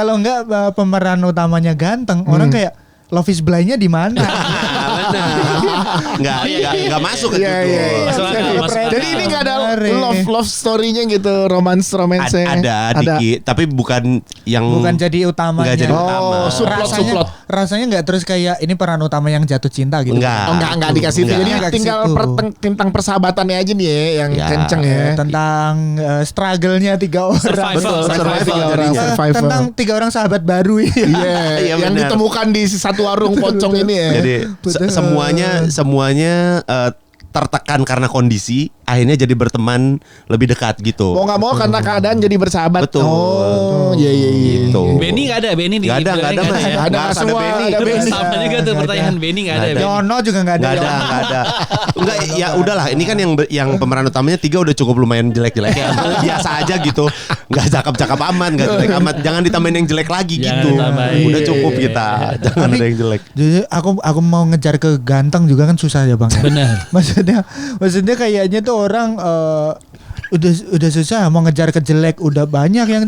Speaker 1: pemeran utamanya ganteng, orang kayak Love is Blind-nya di mana?
Speaker 2: Enggak masuk ke situ.
Speaker 3: Jadi ini enggak ada love story-nya gitu, romance.
Speaker 2: Ada dikit, tapi bukan
Speaker 1: jadi utamanya.
Speaker 2: Enggak jadi utama.
Speaker 3: Suplot.
Speaker 1: Rasanya enggak terus kayak ini peran utama yang jatuh cinta gitu.
Speaker 3: Enggak dikasih itu. Jadi tinggal tentang persahabatannya aja nih ya yang kenceng ya.
Speaker 1: Tentang struggle-nya 3 orang.
Speaker 3: Survival.
Speaker 1: Tentang 3 orang sahabat baru
Speaker 3: Iya, yang ditemukan di satu warung pocong ini ya.
Speaker 2: Jadi semuanya tertekan karena kondisi, akhirnya jadi berteman lebih dekat gitu.
Speaker 3: Mau nggak mau karena keadaan jadi bersahabat.
Speaker 2: Betul.
Speaker 3: Oh, iya.
Speaker 2: Gitu.
Speaker 4: Benny nggak ada, Benny di
Speaker 2: nggak ada.
Speaker 3: Ada semua. Ada Benny.
Speaker 4: Sama juga tuh pertanyaan Benny nggak ada.
Speaker 1: Yono juga nggak ada.
Speaker 2: Nggak ada. Enggak, ya udahlah. Ini kan yang pemeran utamanya 3 udah cukup lumayan jelek-jelek. Biasa aja gitu. Nggak cakep-cakep amat, nggak jelek amat. Jangan ditambahin yang jelek lagi gitu. Udah cukup kita. Jangan ada yang jelek.
Speaker 1: Jadi aku mau ngejar ke ganteng juga kan susah ya Bang.
Speaker 4: Benar.
Speaker 1: Maksudnya kayaknya tuh orang udah susah mau ngejar ke jelek, udah banyak yang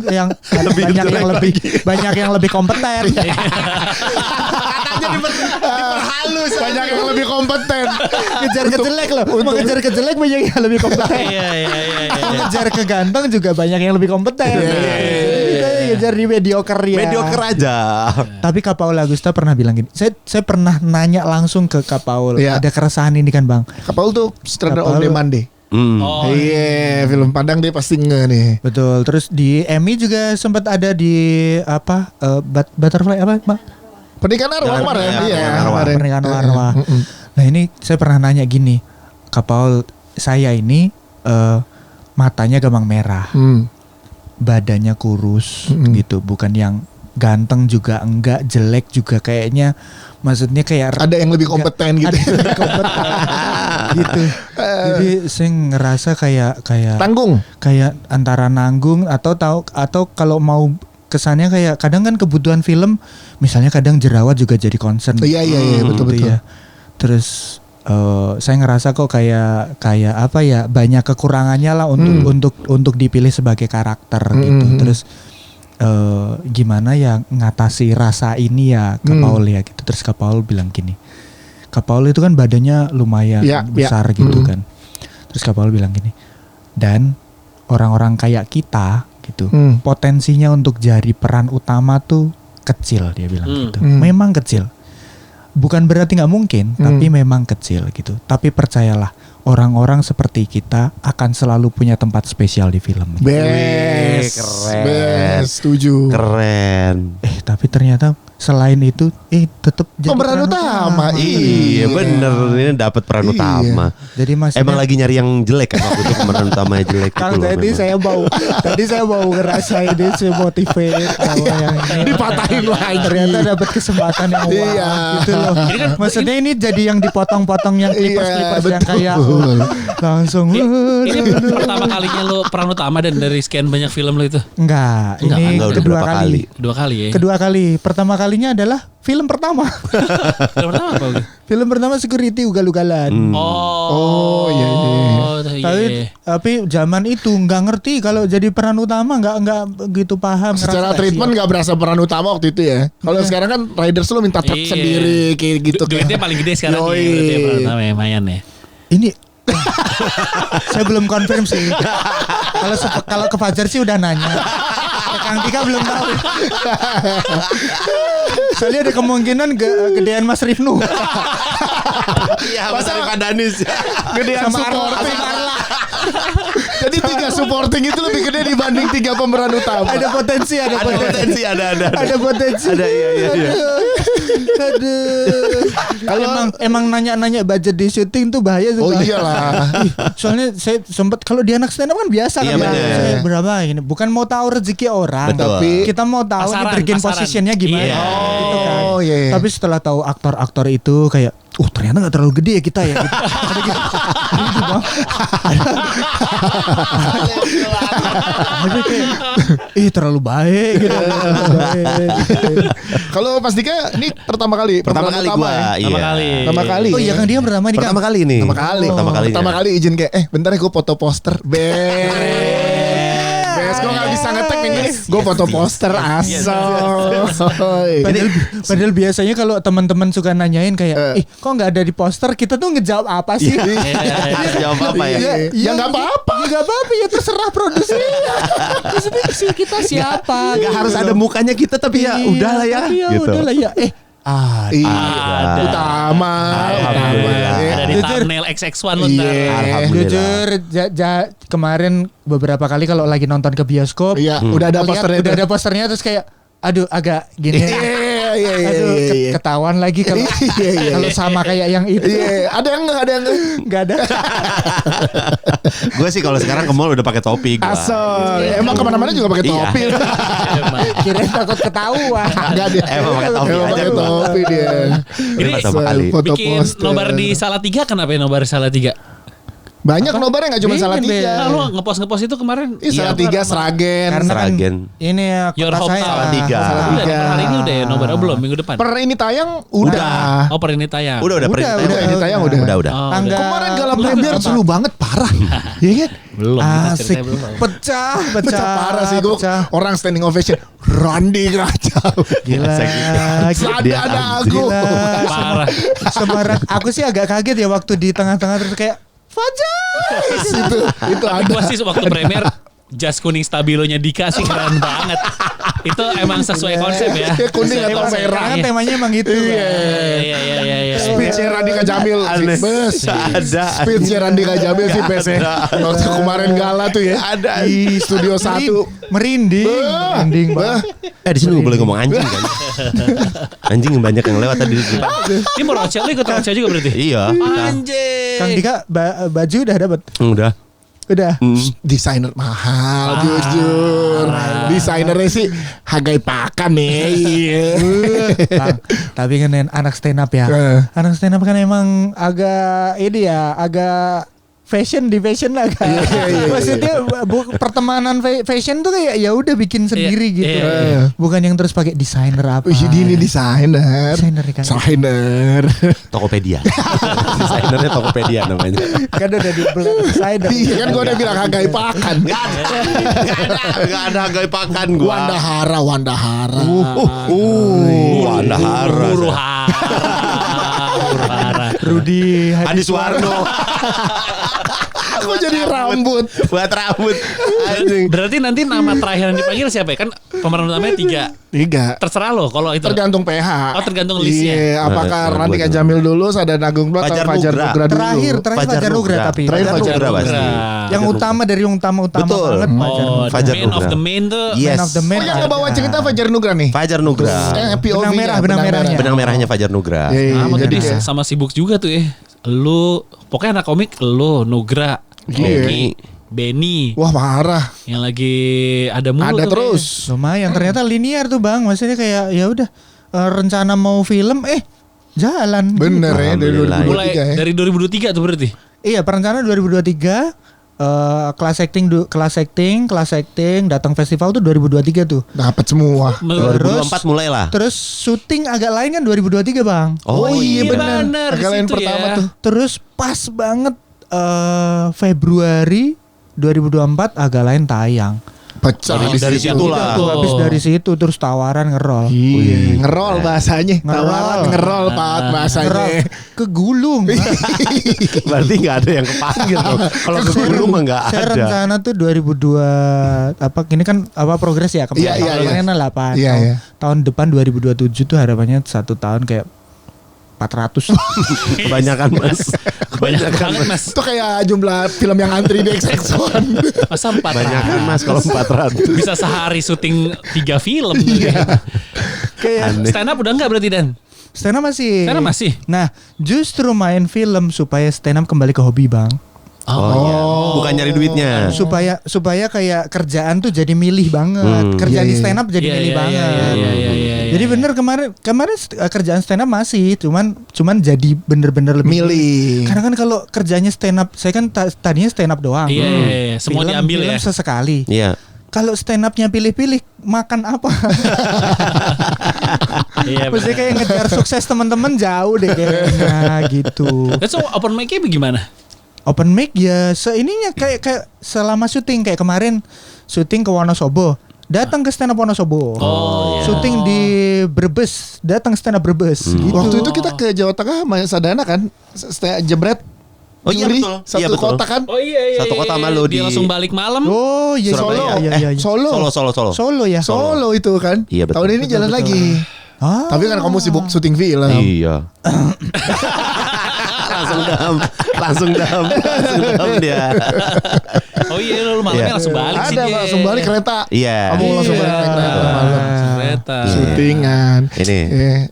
Speaker 1: banyak yang lebih kompeten.
Speaker 2: Katanya diperhalus.
Speaker 3: Banyak yang lebih kompeten.
Speaker 1: Ngejar ke jelek loh. Mau ngejar ke jelek banyak yang lebih kompeten.
Speaker 4: Iya.
Speaker 1: Mau ngejar ke ganteng juga banyak yang lebih kompeten. Kita ngejar di mediocre ya.
Speaker 2: Mediocre aja.
Speaker 1: Tapi Kak Paul Agusta pernah bilang gini. Saya pernah nanya langsung ke Kak Paul. Ada keresahan ini kan Bang.
Speaker 3: Kak Paul tuh sutradara On Demand deh.
Speaker 4: Oh,
Speaker 3: iya, film Padang dia pasti nih.
Speaker 1: Betul. Terus di Emmy juga sempat ada di Butterfly apa, Bang?
Speaker 3: Pernikahan arwah kemarin.
Speaker 1: Pernikahan arwah. Nah, ini saya pernah nanya gini. Kak Paul, saya ini matanya gampang merah. Badannya kurus gitu, bukan yang ganteng juga enggak, jelek juga kayaknya. Maksudnya kayak
Speaker 3: ada yang lebih kompeten gitu.
Speaker 1: Gitu. Jadi saya ngerasa kayak
Speaker 3: tanggung.
Speaker 1: Kayak antara nanggung atau kalau mau kesannya kayak kadang kan kebutuhan film misalnya kadang jerawat juga jadi concern.
Speaker 3: Iya betul.
Speaker 1: Ya. Terus saya ngerasa kok kayak apa ya, banyak kekurangannya lah untuk dipilih sebagai karakter gitu. Terus gimana ya ngatasi rasa ini ya Kak Paul ya gitu. Terus Kak Paul bilang gini, Kak Paul itu kan badannya lumayan besar gitu kan. Terus Kak Paul bilang gini, dan orang-orang kayak kita gitu potensinya untuk jadi peran utama tuh kecil, dia bilang gitu. Memang kecil, bukan berarti nggak mungkin, tapi memang kecil gitu. Tapi percayalah, orang-orang seperti kita akan selalu punya tempat spesial di film.
Speaker 3: Best, setuju.
Speaker 2: Keren.
Speaker 1: Tapi ternyata selain itu tetap jadi
Speaker 3: pemeran utama.
Speaker 2: Iya bener, ini dapat peran utama.
Speaker 1: Jadi
Speaker 2: emang lagi nyari yang jelek kan waktu itu pemeran utamanya jelek
Speaker 1: Kang,
Speaker 2: gitu loh.
Speaker 1: tadi saya mau ngerasain dia motivate yang ini.
Speaker 3: Dipatahin lagi.
Speaker 1: Ternyata dapat kesempatan yang gitu loh. Maksudnya ini jadi yang dipotong-potong yang clippers yang kayak langsung.
Speaker 4: Ini pertama kalinya lo peran utama dan dari sekian banyak film lo itu?
Speaker 1: Enggak, ini
Speaker 2: udah
Speaker 1: kedua
Speaker 2: berapa kali.
Speaker 4: Dua kali ya.
Speaker 1: Kedua kali. Pertama kali kalinya adalah film pertama.
Speaker 4: Film pertama apa?
Speaker 1: Film pertama Security ugal-ugalan.
Speaker 3: Oh, iya.
Speaker 1: Tapi zaman itu nggak ngerti kalau jadi peran utama nggak gitu paham.
Speaker 3: Secara treatment nggak berasa peran utama waktu itu ya. Kalau sekarang kan Riders lo minta truk sendiri kayak gitu.
Speaker 4: Duitnya paling gede sekarang nih. Berarti peran utama ya, lumayan ya.
Speaker 1: Ini saya belum confirm sih. Kalau ke Fajar sih udah nanya. Ke Kang Tika belum tahu. Soalnya ada kemungkinan gedean Mas Rifnu.
Speaker 2: Iya, Mas Arif Adanis.
Speaker 3: Gedean
Speaker 1: Sama
Speaker 3: supporting. Jadi 3 supporting itu lebih gede dibanding 3 pemeran utama.
Speaker 1: Ada potensi.
Speaker 2: Ada
Speaker 1: potensi.
Speaker 2: Ada, iya.
Speaker 1: Aduh. Kalau emang nanya-nanya budget di syuting tuh bahaya tuh.
Speaker 3: Oh
Speaker 1: Bang.
Speaker 3: iyalah.
Speaker 1: Soalnya saya sempat kalau di anak stand up kan biasa
Speaker 2: Iya,
Speaker 1: kan.
Speaker 2: bener.
Speaker 1: Saya berapa ini? Bukan mau tahu rezeki orang,
Speaker 2: Betul.
Speaker 1: tapi kita mau tahu
Speaker 4: Pasaran,
Speaker 1: bargain
Speaker 4: pasaran.
Speaker 1: positionnya gimana.
Speaker 4: Iya.
Speaker 1: Gitu kan.
Speaker 3: Oh iya.
Speaker 1: Tapi setelah tahu aktor-aktor itu kayak ternyata gak terlalu gede ya kita ya gitu. Ada gitu. Gitu, Bang. Ada kayak terlalu baik gitu.
Speaker 3: Kalau Mas Dika ini pertama kali.
Speaker 2: Pertama
Speaker 3: pemeran
Speaker 2: kali
Speaker 3: utama
Speaker 2: gua,
Speaker 3: ya?
Speaker 2: iya.
Speaker 3: Pertama kali.
Speaker 1: Oh iya kan dia pertama nih kan.
Speaker 2: Pertama kali nih.
Speaker 3: Pertama kali izin kayak bentar ya gue foto poster. Bes gue gak bisa ngetek ini. Gue foto poster asal.
Speaker 1: Padahal biasanya kalau teman-teman suka nanyain kayak, kok nggak ada di poster? Kita tuh ngejawab apa sih?
Speaker 2: Harus jawab apa ya?
Speaker 3: Ya nggak apa-apa.
Speaker 1: Ya nggak apa-apa ya terserah produser. Terus sih kita siapa?
Speaker 2: Gak harus ada mukanya kita tapi ya
Speaker 1: Iya,
Speaker 2: udahlah ya.
Speaker 1: tapi
Speaker 2: Gitu.
Speaker 1: udahlah ya.
Speaker 3: Iya. Utama.
Speaker 2: Alhamdulillah.
Speaker 4: Ada di
Speaker 1: Jujur.
Speaker 4: thumbnail XX1 lo
Speaker 3: Iya.
Speaker 4: ntar.
Speaker 2: Alhamdulillah.
Speaker 1: Jujur, kemarin beberapa kali kalau lagi nonton ke bioskop,
Speaker 3: Iya, udah ada
Speaker 1: lihat,
Speaker 3: posternya.
Speaker 1: udah ada posternya terus kayak, aduh agak gini. Aduh, ketahuan lagi kalau kalau sama kayak yang itu.
Speaker 3: Iya, ada yang
Speaker 1: Nggak ada.
Speaker 2: Gue sih kalau sekarang ke mall udah pakai topi gua.
Speaker 3: Asal. Emang kemana-mana juga pakai
Speaker 2: Iya.
Speaker 3: topi.
Speaker 1: Kirain takut ketahuan.
Speaker 3: Enggak dia.
Speaker 2: Emang pakai topi
Speaker 3: Emang
Speaker 2: aja
Speaker 3: pakai
Speaker 2: gua.
Speaker 3: topi dia.
Speaker 4: Ini
Speaker 2: Pertama kali.
Speaker 3: Foto
Speaker 4: bikin
Speaker 3: poster.
Speaker 4: nobar di Salatiga kenapa ya nobar Salatiga?
Speaker 3: Banyak nobarnya gak cuma
Speaker 1: Bikin,
Speaker 3: Salatiga.
Speaker 4: Nah, lu ngepost itu kemarin.
Speaker 3: Ih, Salatiga, Sragen.
Speaker 1: Karena kan
Speaker 2: Sragen.
Speaker 1: ini ya
Speaker 4: Your
Speaker 1: kota
Speaker 4: hometown.
Speaker 1: saya.
Speaker 2: Salatiga.
Speaker 4: Udah, per hari ini udah ya nobar belum minggu depan.
Speaker 3: Per ini tayang udah.
Speaker 4: Oh, per ini tayang.
Speaker 2: Udah
Speaker 1: Udah,
Speaker 3: ini tayang udah.
Speaker 2: Udah.
Speaker 4: Oh,
Speaker 1: Tanggal
Speaker 3: Kemarin gala
Speaker 1: belum
Speaker 3: premier
Speaker 1: sama.
Speaker 3: seru banget parah. Iya kan?
Speaker 4: belum. kita
Speaker 1: Asik.
Speaker 4: ceritanya belum.
Speaker 1: Pecah.
Speaker 3: Pecah parah sih gue.
Speaker 1: pecah.
Speaker 3: Orang standing ovation. Randy Kacau.
Speaker 1: Gila.
Speaker 3: Ada aku.
Speaker 1: Gila.
Speaker 4: Parah.
Speaker 1: Semarak. Aku sih agak kaget ya waktu di tengah-tengah terus kayak Fajar.
Speaker 3: Itu
Speaker 4: Tapi
Speaker 3: ada.
Speaker 4: gua sih waktu premier jas kuning stabilonya Dika sih keren banget. Itu emang sesuai konsep ya.
Speaker 3: Kuning
Speaker 4: Sesuai
Speaker 3: atau
Speaker 4: konsep.
Speaker 3: merah.
Speaker 1: Kan
Speaker 4: Iya.
Speaker 1: temanya emang itu.
Speaker 4: Iya.
Speaker 3: Speech-nya Randy Jamil
Speaker 2: Aneh.
Speaker 3: Bes.
Speaker 2: Ada.
Speaker 3: Speech-nya Randy Jamil sih Bes ya.
Speaker 2: Ada.
Speaker 3: Waktu kemarin gala tuh ya.
Speaker 2: Ada.
Speaker 3: Di studio 1.
Speaker 1: Merinding. Merinding banget.
Speaker 2: Di sini nggak boleh ngomong anjing kan? Anjing banyak yang lewat tadi di depan.
Speaker 4: Ini mau rocel, lu ikut rocel juga berarti?
Speaker 2: Iya.
Speaker 4: Anjing.
Speaker 1: Kang Dika baju udah dapat.
Speaker 2: Udah.
Speaker 1: Udah.
Speaker 3: Desainer mahal jujur. Desainernya sih hagai pakan nih. Iya.
Speaker 1: Bang, tapi kan anak stand up ya. Anak stand up kan emang agak ini ya, agak fashion lah kan. Maksudnya pertemanan fashion tuh kayak ya udah bikin sendiri gitu. Bukan yang terus pakai desainer apa.
Speaker 3: Wih, ini desainer.
Speaker 1: Desainer kan.
Speaker 3: Desainer.
Speaker 2: Tokopedia. Desainernya Tokopedia namanya.
Speaker 1: Kan udah di desainer.
Speaker 3: Iya kan gue udah bilang hagai pakan.
Speaker 2: Gak ada harga pakan gua.
Speaker 3: Wandahara.
Speaker 2: Wandahara.
Speaker 4: Huru hara.
Speaker 1: Rudi
Speaker 2: Adi Suwarno.
Speaker 3: Kok jadi rambut?
Speaker 2: Buat rambut. Anjing.
Speaker 4: Berarti nanti nama terakhir yang dipanggil siapa ya? Kan pemeran utamanya 3.
Speaker 3: 3.
Speaker 4: Terserah lo kalau itu.
Speaker 3: Tergantung PH.
Speaker 4: Oh, tergantung listnya.
Speaker 3: Iya, apakah
Speaker 2: Nah,
Speaker 3: Randy
Speaker 2: buat
Speaker 3: Jamil dulu, Sadar Agung Blok atau
Speaker 2: Fajar
Speaker 3: Fajar
Speaker 2: Nugra.
Speaker 3: Nugra dulu?
Speaker 1: terakhir Fajar Nugra tapi.
Speaker 3: Terakhir Fajar
Speaker 2: Nugra
Speaker 3: Nugra.
Speaker 2: pasti.
Speaker 1: Yang utama dari yang utama
Speaker 2: Betul.
Speaker 1: banget Fajar
Speaker 4: Oh,
Speaker 1: Nugra.
Speaker 2: Fajar
Speaker 4: the man of
Speaker 2: Nugra.
Speaker 4: the main tuh.
Speaker 2: Yes.
Speaker 1: Man of the man.
Speaker 3: Oh yang ngebawa cerita Fajar Nugra nih?
Speaker 2: Fajar Nugra.
Speaker 3: POV-nya,
Speaker 1: Benang merahnya.
Speaker 2: Benang merahnya Fajar Nugra.
Speaker 3: Iya,
Speaker 4: Sama
Speaker 3: jadi
Speaker 4: tadi
Speaker 3: kayak-
Speaker 4: sama sibuk juga tuh ya. Lu pokoknya anak komik lu Nugra,
Speaker 3: Iya.
Speaker 4: Benny
Speaker 3: Wah parah.
Speaker 4: yang lagi ada mulu
Speaker 3: Ada
Speaker 4: tuh
Speaker 3: terus.
Speaker 1: Lumayan ternyata linear tuh Bang. Maksudnya kayak ya udah rencana mau film jalan.
Speaker 3: Bener ya dari
Speaker 2: Alhamdulillah.
Speaker 4: kayaknya. Mulai
Speaker 3: 2023 ya.
Speaker 4: dari 2023 tuh berarti.
Speaker 1: Iya, perencanaan 2023 kelas acting datang festival tuh 2023 tuh.
Speaker 3: Dapat semua.
Speaker 2: 2024 mulai lah.
Speaker 1: Terus syuting agak lain kan 2023 Bang.
Speaker 2: Oh, iya
Speaker 4: benar.
Speaker 3: Agak lain pertama tuh.
Speaker 1: Terus pas banget Februari 2024 agak lain tayang.
Speaker 3: Pecah
Speaker 2: Dari situ lah.
Speaker 1: Habis dari situ terus tawaran ngerol.
Speaker 3: Iya, ngerol bahasanya.
Speaker 1: Ngerol.
Speaker 3: Tawaran ngerol Pat bahasanya.
Speaker 1: Ngerol. Kegulung.
Speaker 2: Berarti nggak ada yang kepanggil dong. Kalau ke gunung mah nggak
Speaker 1: Saya
Speaker 2: ada.
Speaker 1: rencana tuh 2002 ini kan progres ya
Speaker 3: Iya,
Speaker 1: kemarin 8
Speaker 3: Iya.
Speaker 1: tahun depan 2027 tuh harapannya 1 tahun kayak 400.
Speaker 2: Kebanyakan mas.
Speaker 4: Banyak banget mas.
Speaker 3: Itu kayak jumlah film yang antri di XX1.
Speaker 4: Masa 400?
Speaker 2: Kebanyakan mas kalau 400.
Speaker 4: Bisa sehari syuting 3 film.
Speaker 1: Kayak
Speaker 4: Stand up udah enggak berarti Dan?
Speaker 1: stand up masih.
Speaker 4: Stand up masih?
Speaker 1: Nah, justru main film supaya stand up kembali ke hobi, Bang.
Speaker 2: Iya. Bukan nyari duitnya.
Speaker 1: Supaya kayak kerjaan tuh jadi milih banget. Kerjaan di stand up jadi milih banget. Jadi bener kemarin kerjaan stand up masih cuman jadi bener-bener lebih
Speaker 3: Milih.
Speaker 1: Karena kan kalau kerjanya stand up, saya kan tadinya stand up doang.
Speaker 4: Iya. Semua diambil
Speaker 1: film
Speaker 4: ya.
Speaker 1: sesekali.
Speaker 2: Iya.
Speaker 1: Kalau stand upnya pilih-pilih, makan apa?
Speaker 4: Iya.
Speaker 1: Maksudnya kayak ngejar sukses teman-teman jauh deh kayaknya gitu.
Speaker 4: So open mic-nya bagaimana?
Speaker 1: Open mic ya seininya kayak selama syuting kayak kemarin syuting ke Wonosobo. Datang ke stand up Wonosobo. Syuting di Brebes, datang stand up Brebes gitu.
Speaker 3: Waktu itu kita ke Jawa Tengah sama Sadana kan, jebret.
Speaker 2: Oh iya
Speaker 3: Juri,
Speaker 2: betul.
Speaker 3: Satu
Speaker 2: Iya betul.
Speaker 3: kota kan?
Speaker 4: Oh iya.
Speaker 2: Satu kota sama lo
Speaker 4: Dia
Speaker 2: di-
Speaker 4: langsung balik malam.
Speaker 1: Oh iya
Speaker 2: Surabaya.
Speaker 1: iya.
Speaker 3: Solo.
Speaker 1: Solo ya.
Speaker 3: Solo itu kan.
Speaker 2: Iya, betul.
Speaker 3: Tahun ini jalan
Speaker 1: Betul.
Speaker 3: lagi.
Speaker 1: Ah.
Speaker 3: Tapi kan kamu sibuk syuting film.
Speaker 2: Iya. langsung dam dia.
Speaker 4: Oh iya lu malamnya
Speaker 2: Iya.
Speaker 4: langsung balik sih
Speaker 3: Ada
Speaker 4: dia.
Speaker 3: langsung balik kereta.
Speaker 2: Iya.
Speaker 3: Kamu langsung balik naik kereta malam.
Speaker 4: Kereta.
Speaker 3: Syutingan.
Speaker 2: Ini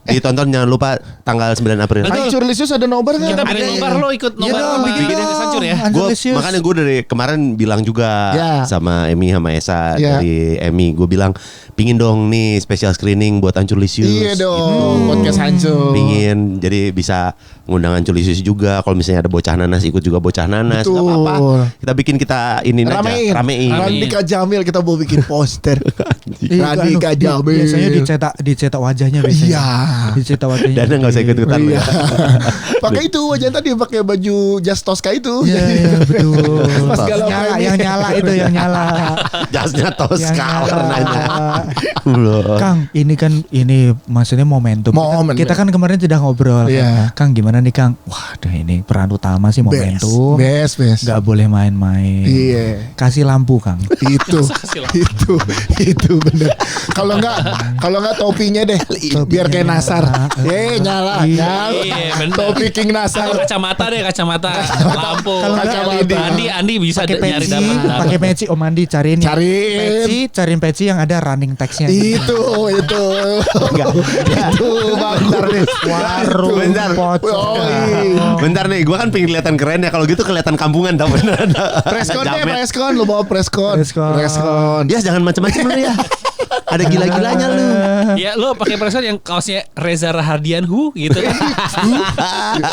Speaker 2: ditonton jangan lupa tanggal 9 April.
Speaker 3: Hancur Lisius ada nobar kan?
Speaker 4: Kita bikin nobar lo ikut nobar
Speaker 1: dong,
Speaker 4: sama
Speaker 1: bikin
Speaker 4: Bikin
Speaker 1: dong.
Speaker 4: Sancur ya.
Speaker 1: Angelisius.
Speaker 2: Makanya gue dari kemarin bilang juga
Speaker 3: Ya.
Speaker 2: sama Emi sama Esa
Speaker 3: Ya.
Speaker 2: dari Emi, gue bilang pingin dong nih special screening buat Hancur Lisius.
Speaker 3: Iya dong. Podcast hancur.
Speaker 2: Pingin jadi bisa ngundang Hancur Lisius juga. Kalau misalnya ada bocah nanas ikut juga bocah nanas.
Speaker 3: Betul.
Speaker 2: Gak apa-apa. Kita bikin ini
Speaker 3: Ramein.
Speaker 2: ramein.
Speaker 3: Randika Jamil kita mau bikin poster.
Speaker 1: Iya,
Speaker 3: Randika Jamil.
Speaker 1: Biasanya dicetak wajahnya biasanya.
Speaker 3: Iya.
Speaker 1: Dicetak wajahnya.
Speaker 2: Dan nggak usah ikut-ikutan lo
Speaker 3: Iya.
Speaker 2: ya.
Speaker 3: Pakai itu wajah tadi pakai baju jas Tosca itu.
Speaker 1: Iya betul.
Speaker 3: Pas galau
Speaker 1: Nyala,
Speaker 3: premi.
Speaker 1: yang nyala itu yang nyala.
Speaker 2: Jasnya
Speaker 1: Yang
Speaker 2: Tosca
Speaker 1: nyala.
Speaker 2: warnanya.
Speaker 1: Kang, ini maksudnya momentum.
Speaker 3: Momen.
Speaker 1: Kita kan kemarin sudah ngobrol.
Speaker 3: Iya.
Speaker 1: Kang gimana nih Kang? Waduh ini peran utama sih momentum.
Speaker 3: Best.
Speaker 1: Gak boleh main-main.
Speaker 3: Iya.
Speaker 1: Kasih lampu Kang.
Speaker 3: itu bener. Kalau nggak topinya deh, biar kayak Nasar. Nyala.
Speaker 4: Iya, bener.
Speaker 3: Topi King Nasar.
Speaker 4: Atau kacamata lampu.
Speaker 1: Kalau nggak-
Speaker 4: Andi bisa
Speaker 1: Pakai
Speaker 4: nyari
Speaker 1: peci,
Speaker 4: dapat.
Speaker 1: pakai peci Om Andi cariin. Cariin peci yang ada running text-nya.
Speaker 3: Itu. Itu
Speaker 2: Bentar nih.
Speaker 1: Warung
Speaker 2: Bentar.
Speaker 1: pocong.
Speaker 3: Oh, iya.
Speaker 2: Bentar nih, gue kan pengen kelihatan keren ya. Kalau gitu kelihatan kampungan tau bener.
Speaker 3: Preskon lu bawa preskon.
Speaker 2: Ya jangan macam-macam lu ya. Ada gila-gilanya lu.
Speaker 4: Ya lu pakai preset yang kaosnya Reza Rahardian gitu kan.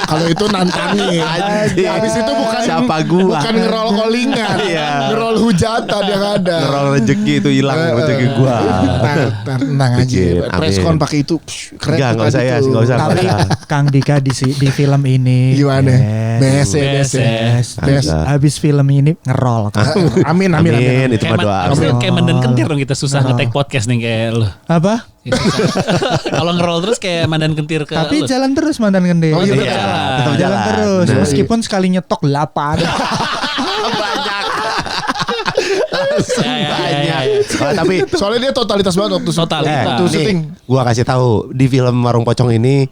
Speaker 3: Kalau itu nantangin.
Speaker 2: Anjing.
Speaker 3: Habis itu bukan
Speaker 2: Siapa gua?
Speaker 3: Bukan ngerol callingan.
Speaker 2: Iya.
Speaker 3: Ngerol hujatan yang ada.
Speaker 2: Ngerol rezeki itu hilang rezeki gua.
Speaker 3: Tenang aja.
Speaker 2: Bikin, amin.
Speaker 3: Preskon pakai itu keren.
Speaker 2: Enggak usah ya,
Speaker 3: itu.
Speaker 2: enggak usah.
Speaker 1: Tapi Kang Dika di film ini
Speaker 3: Gimana?
Speaker 1: Best.
Speaker 3: Best.
Speaker 1: Habis film ini ngerol.
Speaker 3: Amin.
Speaker 2: Itu mah doa.
Speaker 4: Abis itu
Speaker 2: Amin.
Speaker 4: kayak Mandan Kentir dong kita susah nge-take podcast nih kayak lu.
Speaker 1: Apa?
Speaker 4: Ya, susah. Kalau nge-roll terus kayak Mandan Kentir ke
Speaker 1: Tapi
Speaker 4: lu.
Speaker 1: jalan terus mantan gede.
Speaker 3: Oh, iya,
Speaker 2: Iya, tetap
Speaker 1: jalan terus.
Speaker 2: Nah.
Speaker 1: Meskipun sekali nyetok 8.
Speaker 2: Banyak.
Speaker 4: Ya.
Speaker 2: Oh, tapi
Speaker 3: Soalnya dia totalitas banget waktu
Speaker 4: Totalitas.
Speaker 3: waktu syuting.
Speaker 2: Gua kasih tahu di film Warung Pocong ini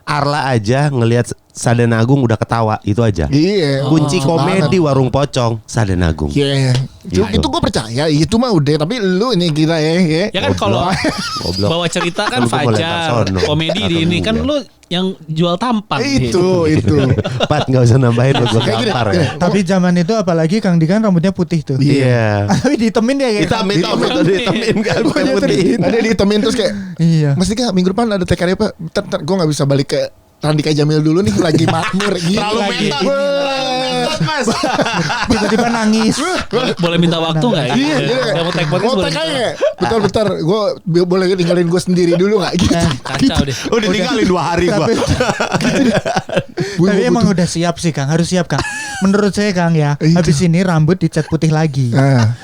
Speaker 2: Arla aja ngelihat Sadana Agung udah ketawa itu aja.
Speaker 3: Iya.
Speaker 2: Kunci
Speaker 3: Oh,
Speaker 2: komedi Warung Pocong Sadana Agung.
Speaker 3: Iya.
Speaker 2: Gitu.
Speaker 3: Itu gue percaya. Itu mah udah. Tapi lu ini gila ya.
Speaker 4: Ya kan kalau
Speaker 2: Goblok.
Speaker 4: bawa cerita kan
Speaker 2: Kan gua boleh
Speaker 4: Fajar,
Speaker 2: Tarsono.
Speaker 4: komedi di ini kan lu yang jual tampang.
Speaker 3: Itu.
Speaker 2: Pat nggak usah nambahin lu gua
Speaker 3: Kayak gini,
Speaker 2: gampar
Speaker 3: gini.
Speaker 2: ya.
Speaker 1: Tapi zaman itu apalagi Kang Dika kan rambutnya putih tuh.
Speaker 2: Iya.
Speaker 1: Tapi ditemin dia kayak.
Speaker 2: Ditemin kan bukan putih.
Speaker 3: Ada ditemin terus kayak
Speaker 1: Iya.
Speaker 3: Mas Dika minggu depan ada TKR apa? Gue gak bisa balik ke Randika Jamil dulu nih lagi makmur gitu.
Speaker 2: Terlalu
Speaker 3: lagi.
Speaker 2: meta. Mas.
Speaker 1: Tiba-tiba nangis.
Speaker 4: Boleh minta waktu nggak?
Speaker 3: Iya,
Speaker 4: Nggak mau take podcast boleh.
Speaker 3: aja. Bentar, gue boleh ninggalin gue sendiri dulu nggak? Gitu.
Speaker 4: Kacau deh.
Speaker 2: Oh ditinggalin 2 hari gua.
Speaker 1: Tapi emang udah siap sih Kang, harus siap Kang. Menurut saya Kang ya, habis ini rambut dicat putih lagi.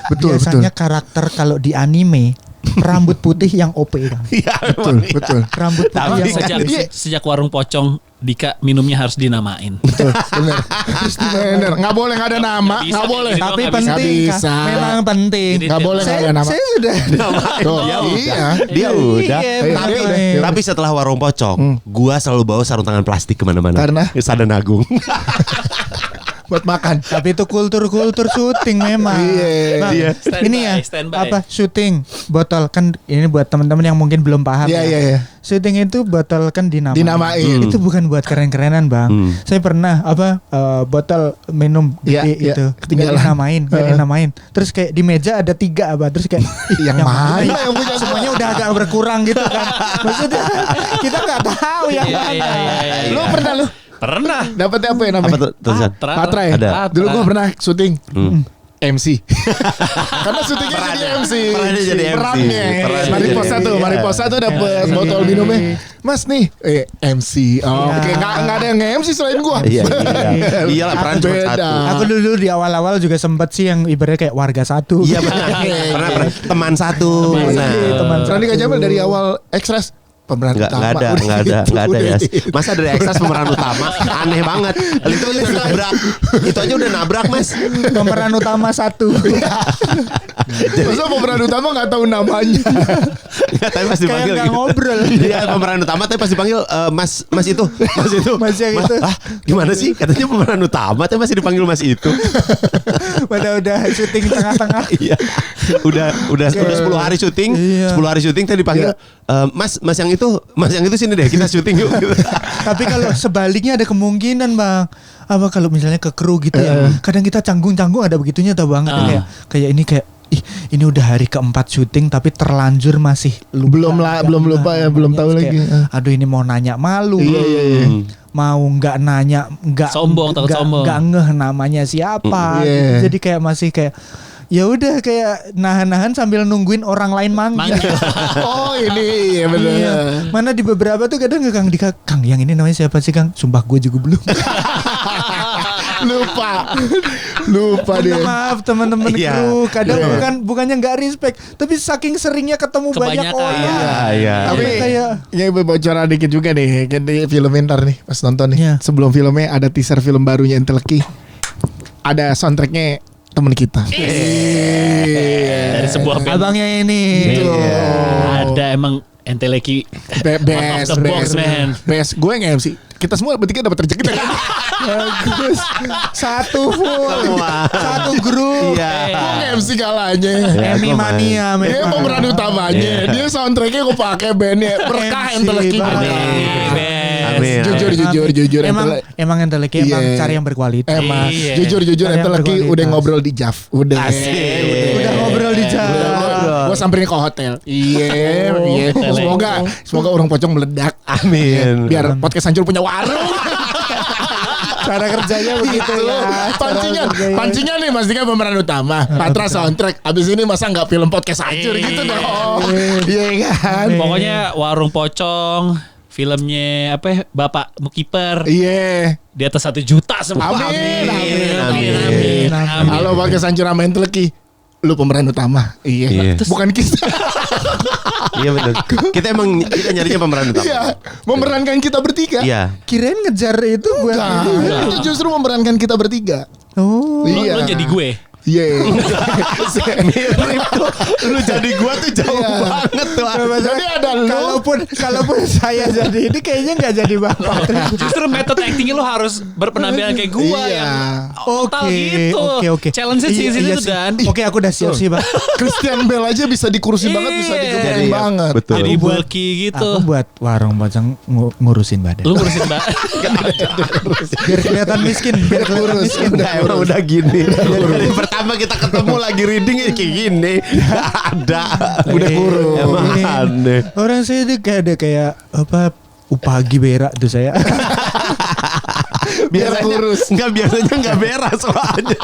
Speaker 3: Betul.
Speaker 1: Biasanya karakter kalau di anime rambut putih yang OP Kang.
Speaker 2: Iya,
Speaker 3: Betul.
Speaker 1: Rambut putih yang
Speaker 4: Sejak warung pocong Dika minumnya harus dinamain.
Speaker 3: Betul, benar. Nggak boleh nggak ada nama, nggak boleh.
Speaker 1: Tapi
Speaker 4: Nggak
Speaker 1: penting,
Speaker 3: bisa.
Speaker 1: Kang. Memang penting.
Speaker 3: Nggak boleh nggak ada nama.
Speaker 1: Saya sudah
Speaker 3: Tuh,
Speaker 2: Dia
Speaker 1: Iya,
Speaker 2: udah.
Speaker 1: tapi
Speaker 2: Tapi setelah warung pocong, gua selalu bawa sarung tangan plastik kemana-mana.
Speaker 3: Karena?
Speaker 2: Sadar Agung.
Speaker 3: buat makan.
Speaker 1: Tapi itu kultur syuting memang. Bang,
Speaker 2: Iya.
Speaker 1: ini ya
Speaker 4: Standby.
Speaker 1: apa syuting botol kan ini buat teman-teman yang mungkin belum paham.
Speaker 3: Iya.
Speaker 1: Syuting itu botol kan
Speaker 3: Dinamain.
Speaker 1: Itu bukan buat keren-kerenan bang. Saya pernah botol minum
Speaker 3: Iya,
Speaker 1: gede
Speaker 3: iya.
Speaker 1: itu
Speaker 3: Ketinggalan.
Speaker 1: nggak dinamain. Terus kayak di meja ada 3 terus kayak
Speaker 3: Yang mana yang punya
Speaker 1: semuanya udah agak berkurang gitu kan. Maksudnya kita nggak tahu yang
Speaker 4: Iya,
Speaker 1: mana.
Speaker 4: iya, iya.
Speaker 3: Lu pernah lu?
Speaker 4: Pernah.
Speaker 3: Dapetnya apa ya namanya?
Speaker 2: Apa tuh tulisan?
Speaker 3: Patra ya?
Speaker 2: Ada.
Speaker 3: Dulu gua pernah syuting. MC. Karena syutingnya
Speaker 2: Perannya.
Speaker 3: jadi MC.
Speaker 2: Perannya jadi MC.
Speaker 3: Perannya.
Speaker 2: Perannya
Speaker 3: Mariposa
Speaker 2: jadi-
Speaker 3: tuh,
Speaker 2: iya.
Speaker 3: Mariposa tuh dapet botol minumnya. Mas nih, MC. Oh, oke, nggak ada yang MC selain gua.
Speaker 2: Iya. Iyalah peran cuma
Speaker 3: Beda.
Speaker 2: satu.
Speaker 1: Aku dulu di awal-awal juga sempet sih yang ibaratnya kayak warga satu.
Speaker 2: Iya benar. Pernah teman satu.
Speaker 1: teman
Speaker 3: Rani Kak Jamil dari awal Extras pemeran
Speaker 2: Nggak
Speaker 3: utama.
Speaker 2: ada ya. Masa dari Extras pemeran utama aneh banget. Itu aja udah nabrak. Itu aja udah nabrak mas.
Speaker 1: Pemeran utama 1.
Speaker 3: Masa pemeran utama nggak tahu namanya.
Speaker 2: Nggak tapi pas
Speaker 1: Kayak
Speaker 2: dipanggil
Speaker 1: nggak
Speaker 2: gitu.
Speaker 1: ngobrol.
Speaker 2: Dia pemeran utama tapi pas dipanggil mas itu.
Speaker 1: Mas yang itu.
Speaker 2: Ah, gimana sih? Katanya pemeran utama tapi masih dipanggil mas itu.
Speaker 1: Udah syuting tengah-tengah.
Speaker 2: Iya. Udah 10 hari syuting.
Speaker 1: Iya.
Speaker 2: 10 hari syuting tadi dipanggil Mas yang itu sini deh kita syuting yuk.
Speaker 1: Tapi kalau sebaliknya ada kemungkinan bang. Apa kalau misalnya ke kru gitu ya. Kadang kita canggung-canggung ada begitunya tau bang. Kayak ini kayak ini udah hari keempat syuting tapi terlanjur masih lupa.
Speaker 3: Belum lupa ya, belum tahu
Speaker 1: Kayak,
Speaker 3: lagi.
Speaker 1: aduh ini mau nanya malu.
Speaker 3: Iya.
Speaker 1: Mau nggak nanya nggak
Speaker 4: Sombong, takut sombong.
Speaker 1: nggak ngeh namanya siapa.
Speaker 3: Iya.
Speaker 1: Jadi kayak masih kayak ya udah kayak nahan-nahan sambil nungguin orang lain manggil.
Speaker 3: Oh ini ya benar.
Speaker 1: Iya. Mana di beberapa tuh kadang Kang Dika, Kang yang ini namanya siapa sih Kang? Sumpah gue juga belum.
Speaker 3: Lupa deh.
Speaker 1: Maaf teman-teman
Speaker 2: Iya.
Speaker 1: kru, kadang bukannya nggak respect, tapi saking seringnya ketemu banyak
Speaker 4: Kebanyakan.
Speaker 1: orang.
Speaker 2: Iya.
Speaker 3: Tapi
Speaker 1: kayak
Speaker 3: ya bocoran dikit juga nih, kan di film ntar nih pas nonton nih.
Speaker 1: Iya.
Speaker 3: Sebelum filmnya ada teaser film barunya Enteleki. Ada soundtracknya temen kita.
Speaker 4: Dari sebuah band.
Speaker 1: abangnya ini.
Speaker 4: Ada emang Enteleki
Speaker 3: Best,
Speaker 4: Out of the box, man.
Speaker 3: Best. Gue nge-MC. Kita semua bertiga dapat rezeki.
Speaker 1: Bagus. Satu full.
Speaker 2: Semua.
Speaker 1: Satu grup.
Speaker 2: Iya.
Speaker 3: Gue nge-MC kalanya.
Speaker 1: Emmy Mania
Speaker 3: Dia
Speaker 1: memang.
Speaker 3: pemeran utamanya. Dia soundtracknya gue pakai bandnya berkah
Speaker 1: MC,
Speaker 3: Enteleki.
Speaker 1: Bang.
Speaker 2: Amin.
Speaker 3: Jujur
Speaker 1: Emang Enteleki emang
Speaker 3: Iya.
Speaker 1: cari yang berkualitas.
Speaker 3: Emang
Speaker 4: Iya.
Speaker 3: jujur
Speaker 1: Cari yang
Speaker 3: Enteleki
Speaker 1: berkualitas.
Speaker 3: udah ngobrol di JAV. Udah.
Speaker 1: Udah ngobrol di jalan.
Speaker 3: Gue samperin ke hotel. Iya. Semoga orang pocong meledak.
Speaker 2: Amin.
Speaker 3: Biar podcast hancur punya warung.
Speaker 1: Cara kerjanya begitu ya.
Speaker 3: Pancingan nih Mas Dika pemeran utama. Patra soundtrack. Abis ini masa nggak film podcast hancur gitu dong. Iya kan.
Speaker 4: Pokoknya warung pocong, filmnya apa ya, Bapak Mukiper
Speaker 3: Iya.
Speaker 4: di atas 1 juta semua.
Speaker 3: Amin. Halo podcast hancur sama Enteleki. Lu pemeran utama. Iya. Bukan kita.
Speaker 2: Iya benar. Kita nyarinya pemeran utama.
Speaker 3: Iya. Memerankan kita bertiga.
Speaker 2: Iya.
Speaker 1: Kirain ngejar itu buat
Speaker 3: Nah, itu justru memerankan kita bertiga.
Speaker 1: Oh.
Speaker 3: Iya.
Speaker 4: Lo jadi gue.
Speaker 3: Iya.
Speaker 2: Mirip tuh. Lu jadi gua tuh jauh banget tuh.
Speaker 3: Jadi ada lu.
Speaker 1: Kalaupun saya jadi ini kayaknya nggak jadi bapak.
Speaker 4: Justru metode actingnya lo harus berpenampilan kayak gue
Speaker 3: Iya.
Speaker 4: yang total gitu.
Speaker 1: Oke.
Speaker 4: Challenge-nya sih situ
Speaker 1: sih.
Speaker 4: Dan.
Speaker 1: Oke, aku udah siap sih, Bang.
Speaker 3: Christian Bale aja bisa dikurusin banget, bisa
Speaker 4: Iya.
Speaker 3: digebukin
Speaker 2: Iya,
Speaker 3: banget.
Speaker 2: betul.
Speaker 4: Jadi
Speaker 1: Aku buat-
Speaker 4: bulky gitu.
Speaker 1: Aku buat warung pocong ngurusin badan.
Speaker 4: Lu ngurusin mbak.
Speaker 1: Biar kelihatan miskin, biar kelihatan miskin.
Speaker 2: Udah gini. Dari pertama kita ketemu lagi reading kayak gini. Gak ada.
Speaker 3: Udah kurus.
Speaker 2: Emang
Speaker 1: Ini,
Speaker 2: aneh.
Speaker 1: Orang saya itu kayak ada kayak apa Upagi berak tuh saya.
Speaker 3: Biar kurus.
Speaker 2: Biasanya enggak beres soalnya.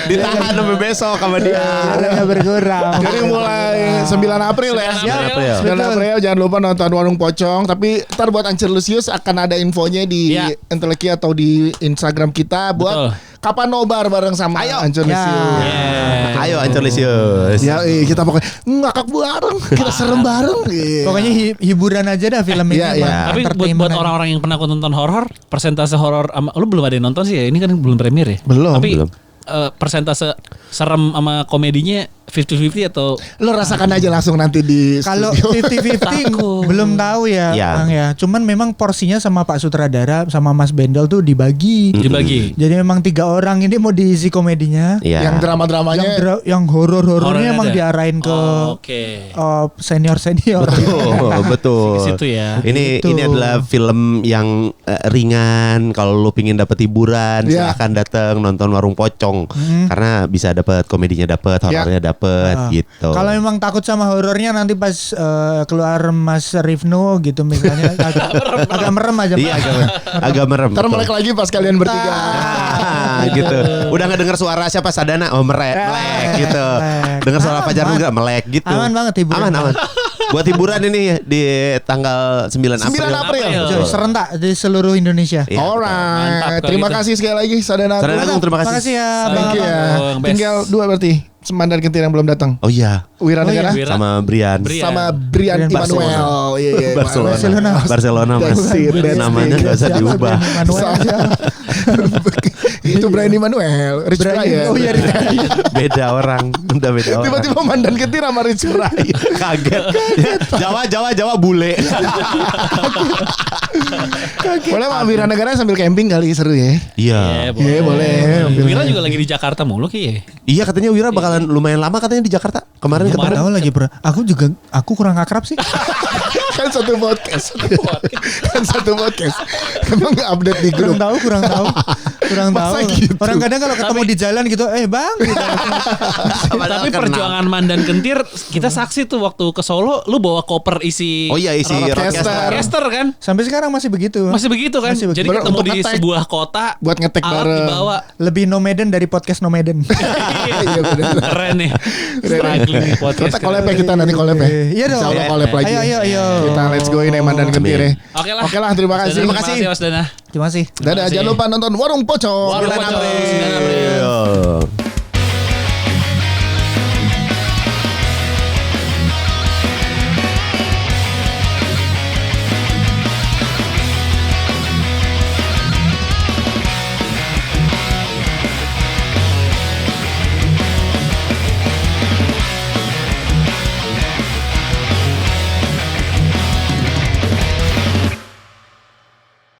Speaker 2: Ditahan sampai besok sama dia.
Speaker 1: Nggak berkurang.
Speaker 3: Jadi mulai 9 April ya.
Speaker 2: 9 April.
Speaker 3: 9 April jangan lupa nonton Warung Pocong. Tapi ntar buat Ancer Lucius akan ada infonya di Enteleki atau di Instagram kita buat kapan nobar bareng sama Ancer Lucius.
Speaker 2: Ayo Ancer Lucius.
Speaker 3: Ya kita pokoknya ngakak bareng, kita serem bareng.
Speaker 1: Pokoknya hiburan aja dah film ini.
Speaker 4: Tapi buat orang-orang yang pernah nonton horor, persentase horor lu belum ada yang nonton sih ya. Ini kan belum premier ya.
Speaker 3: Belum.
Speaker 4: Tapi persentase serem sama komedinya 50-50 atau
Speaker 3: lo rasakan aja langsung nanti di
Speaker 1: kalau
Speaker 3: studio.
Speaker 1: 50-50 belum tahu ya, Bang ya. Cuman memang porsinya sama Pak Sutradara sama Mas Bendel tuh dibagi. Jadi memang 3 orang ini mau diisi komedinya.
Speaker 3: Yang drama-dramanya
Speaker 1: yang horor-horornya emang diarahin ke senior-senior.
Speaker 2: Betul.
Speaker 4: Situ ya.
Speaker 2: Ini adalah film yang ringan. Kalau lu pingin dapet hiburan, silahkan datang nonton Warung Pocong. Karena bisa dapet komedinya, dapet horornya, dapet gitu.
Speaker 1: Kalau memang takut sama horornya nanti pas keluar Mas Rifnu gitu misalnya agak merem aja.
Speaker 2: Iya, agak merem.
Speaker 3: Ntar melek lagi pas kalian bertiga.
Speaker 2: Gitu. Udah ngedenger suara siapa Sadana? Oh melek gitu. Dengar suara Fajar juga melek gitu.
Speaker 1: Aman banget hiburan.
Speaker 2: Aman. Buat hiburan ini di tanggal 9 April.
Speaker 1: Serentak di seluruh Indonesia.
Speaker 3: Alright. Terima kasih sekali lagi Sadana.
Speaker 2: Terima kasih.
Speaker 1: Makasih ya.
Speaker 3: Thank you ya. Tinggal 2 berarti. Semandan Kentir yang belum datang.
Speaker 2: Oh iya.
Speaker 3: Wiranegara
Speaker 2: sama Brian.
Speaker 3: Sama Brian Immanuel.
Speaker 2: Barcelona masih namanya enggak usah diubah.
Speaker 3: Itu Brian Immanuel, Rich Brian.
Speaker 1: Oh iya,
Speaker 2: beda orang. Udah beda orang.
Speaker 3: Tiba-tiba Mandan Kentir sama Rich Brian.
Speaker 2: Kaget. Jawa bule.
Speaker 3: Boleh sama Wiranegara sambil camping kali seru ya.
Speaker 2: Iya.
Speaker 3: Boleh.
Speaker 4: Wira juga lagi di Jakarta mulu kayaknya.
Speaker 2: Iya katanya Wira bakalan lumayan lama katanya di Jakarta. Kemarin
Speaker 1: tahu lagi bro. Aku kurang akrab sih.
Speaker 3: Kan satu podcast. Emang nggak update di grup.
Speaker 1: Kurang tahu.
Speaker 3: Gitu?
Speaker 1: Orang kadang kalau ketemu di jalan gitu, bang. Gitu.
Speaker 4: Tapi perjuangan Mandan Kentir kita saksi tuh waktu ke Solo, lu bawa koper isi.
Speaker 2: Oh iya isi
Speaker 4: roadcaster kan.
Speaker 1: Sampai sekarang masih begitu.
Speaker 4: Kan. Jadi ketemu di sebuah kota
Speaker 3: buat ngetek bareng.
Speaker 4: Dibawa.
Speaker 1: Lebih nomaden dari podcast nomaden.
Speaker 3: Iya benar.
Speaker 4: Keren nih. Struggling nih podcast.
Speaker 3: Kita collab ya kita nanti collab ya.
Speaker 1: Iya dong.
Speaker 3: Insyaallah collab lagi.
Speaker 1: Ayo.
Speaker 3: Kita let's go ini Mandan Kentir ya.
Speaker 4: Oke lah,
Speaker 3: terima kasih.
Speaker 4: Mas Dana.
Speaker 1: Terima kasih.
Speaker 3: Dadah, jangan lupa nonton Warung Pocong.
Speaker 4: 9 April.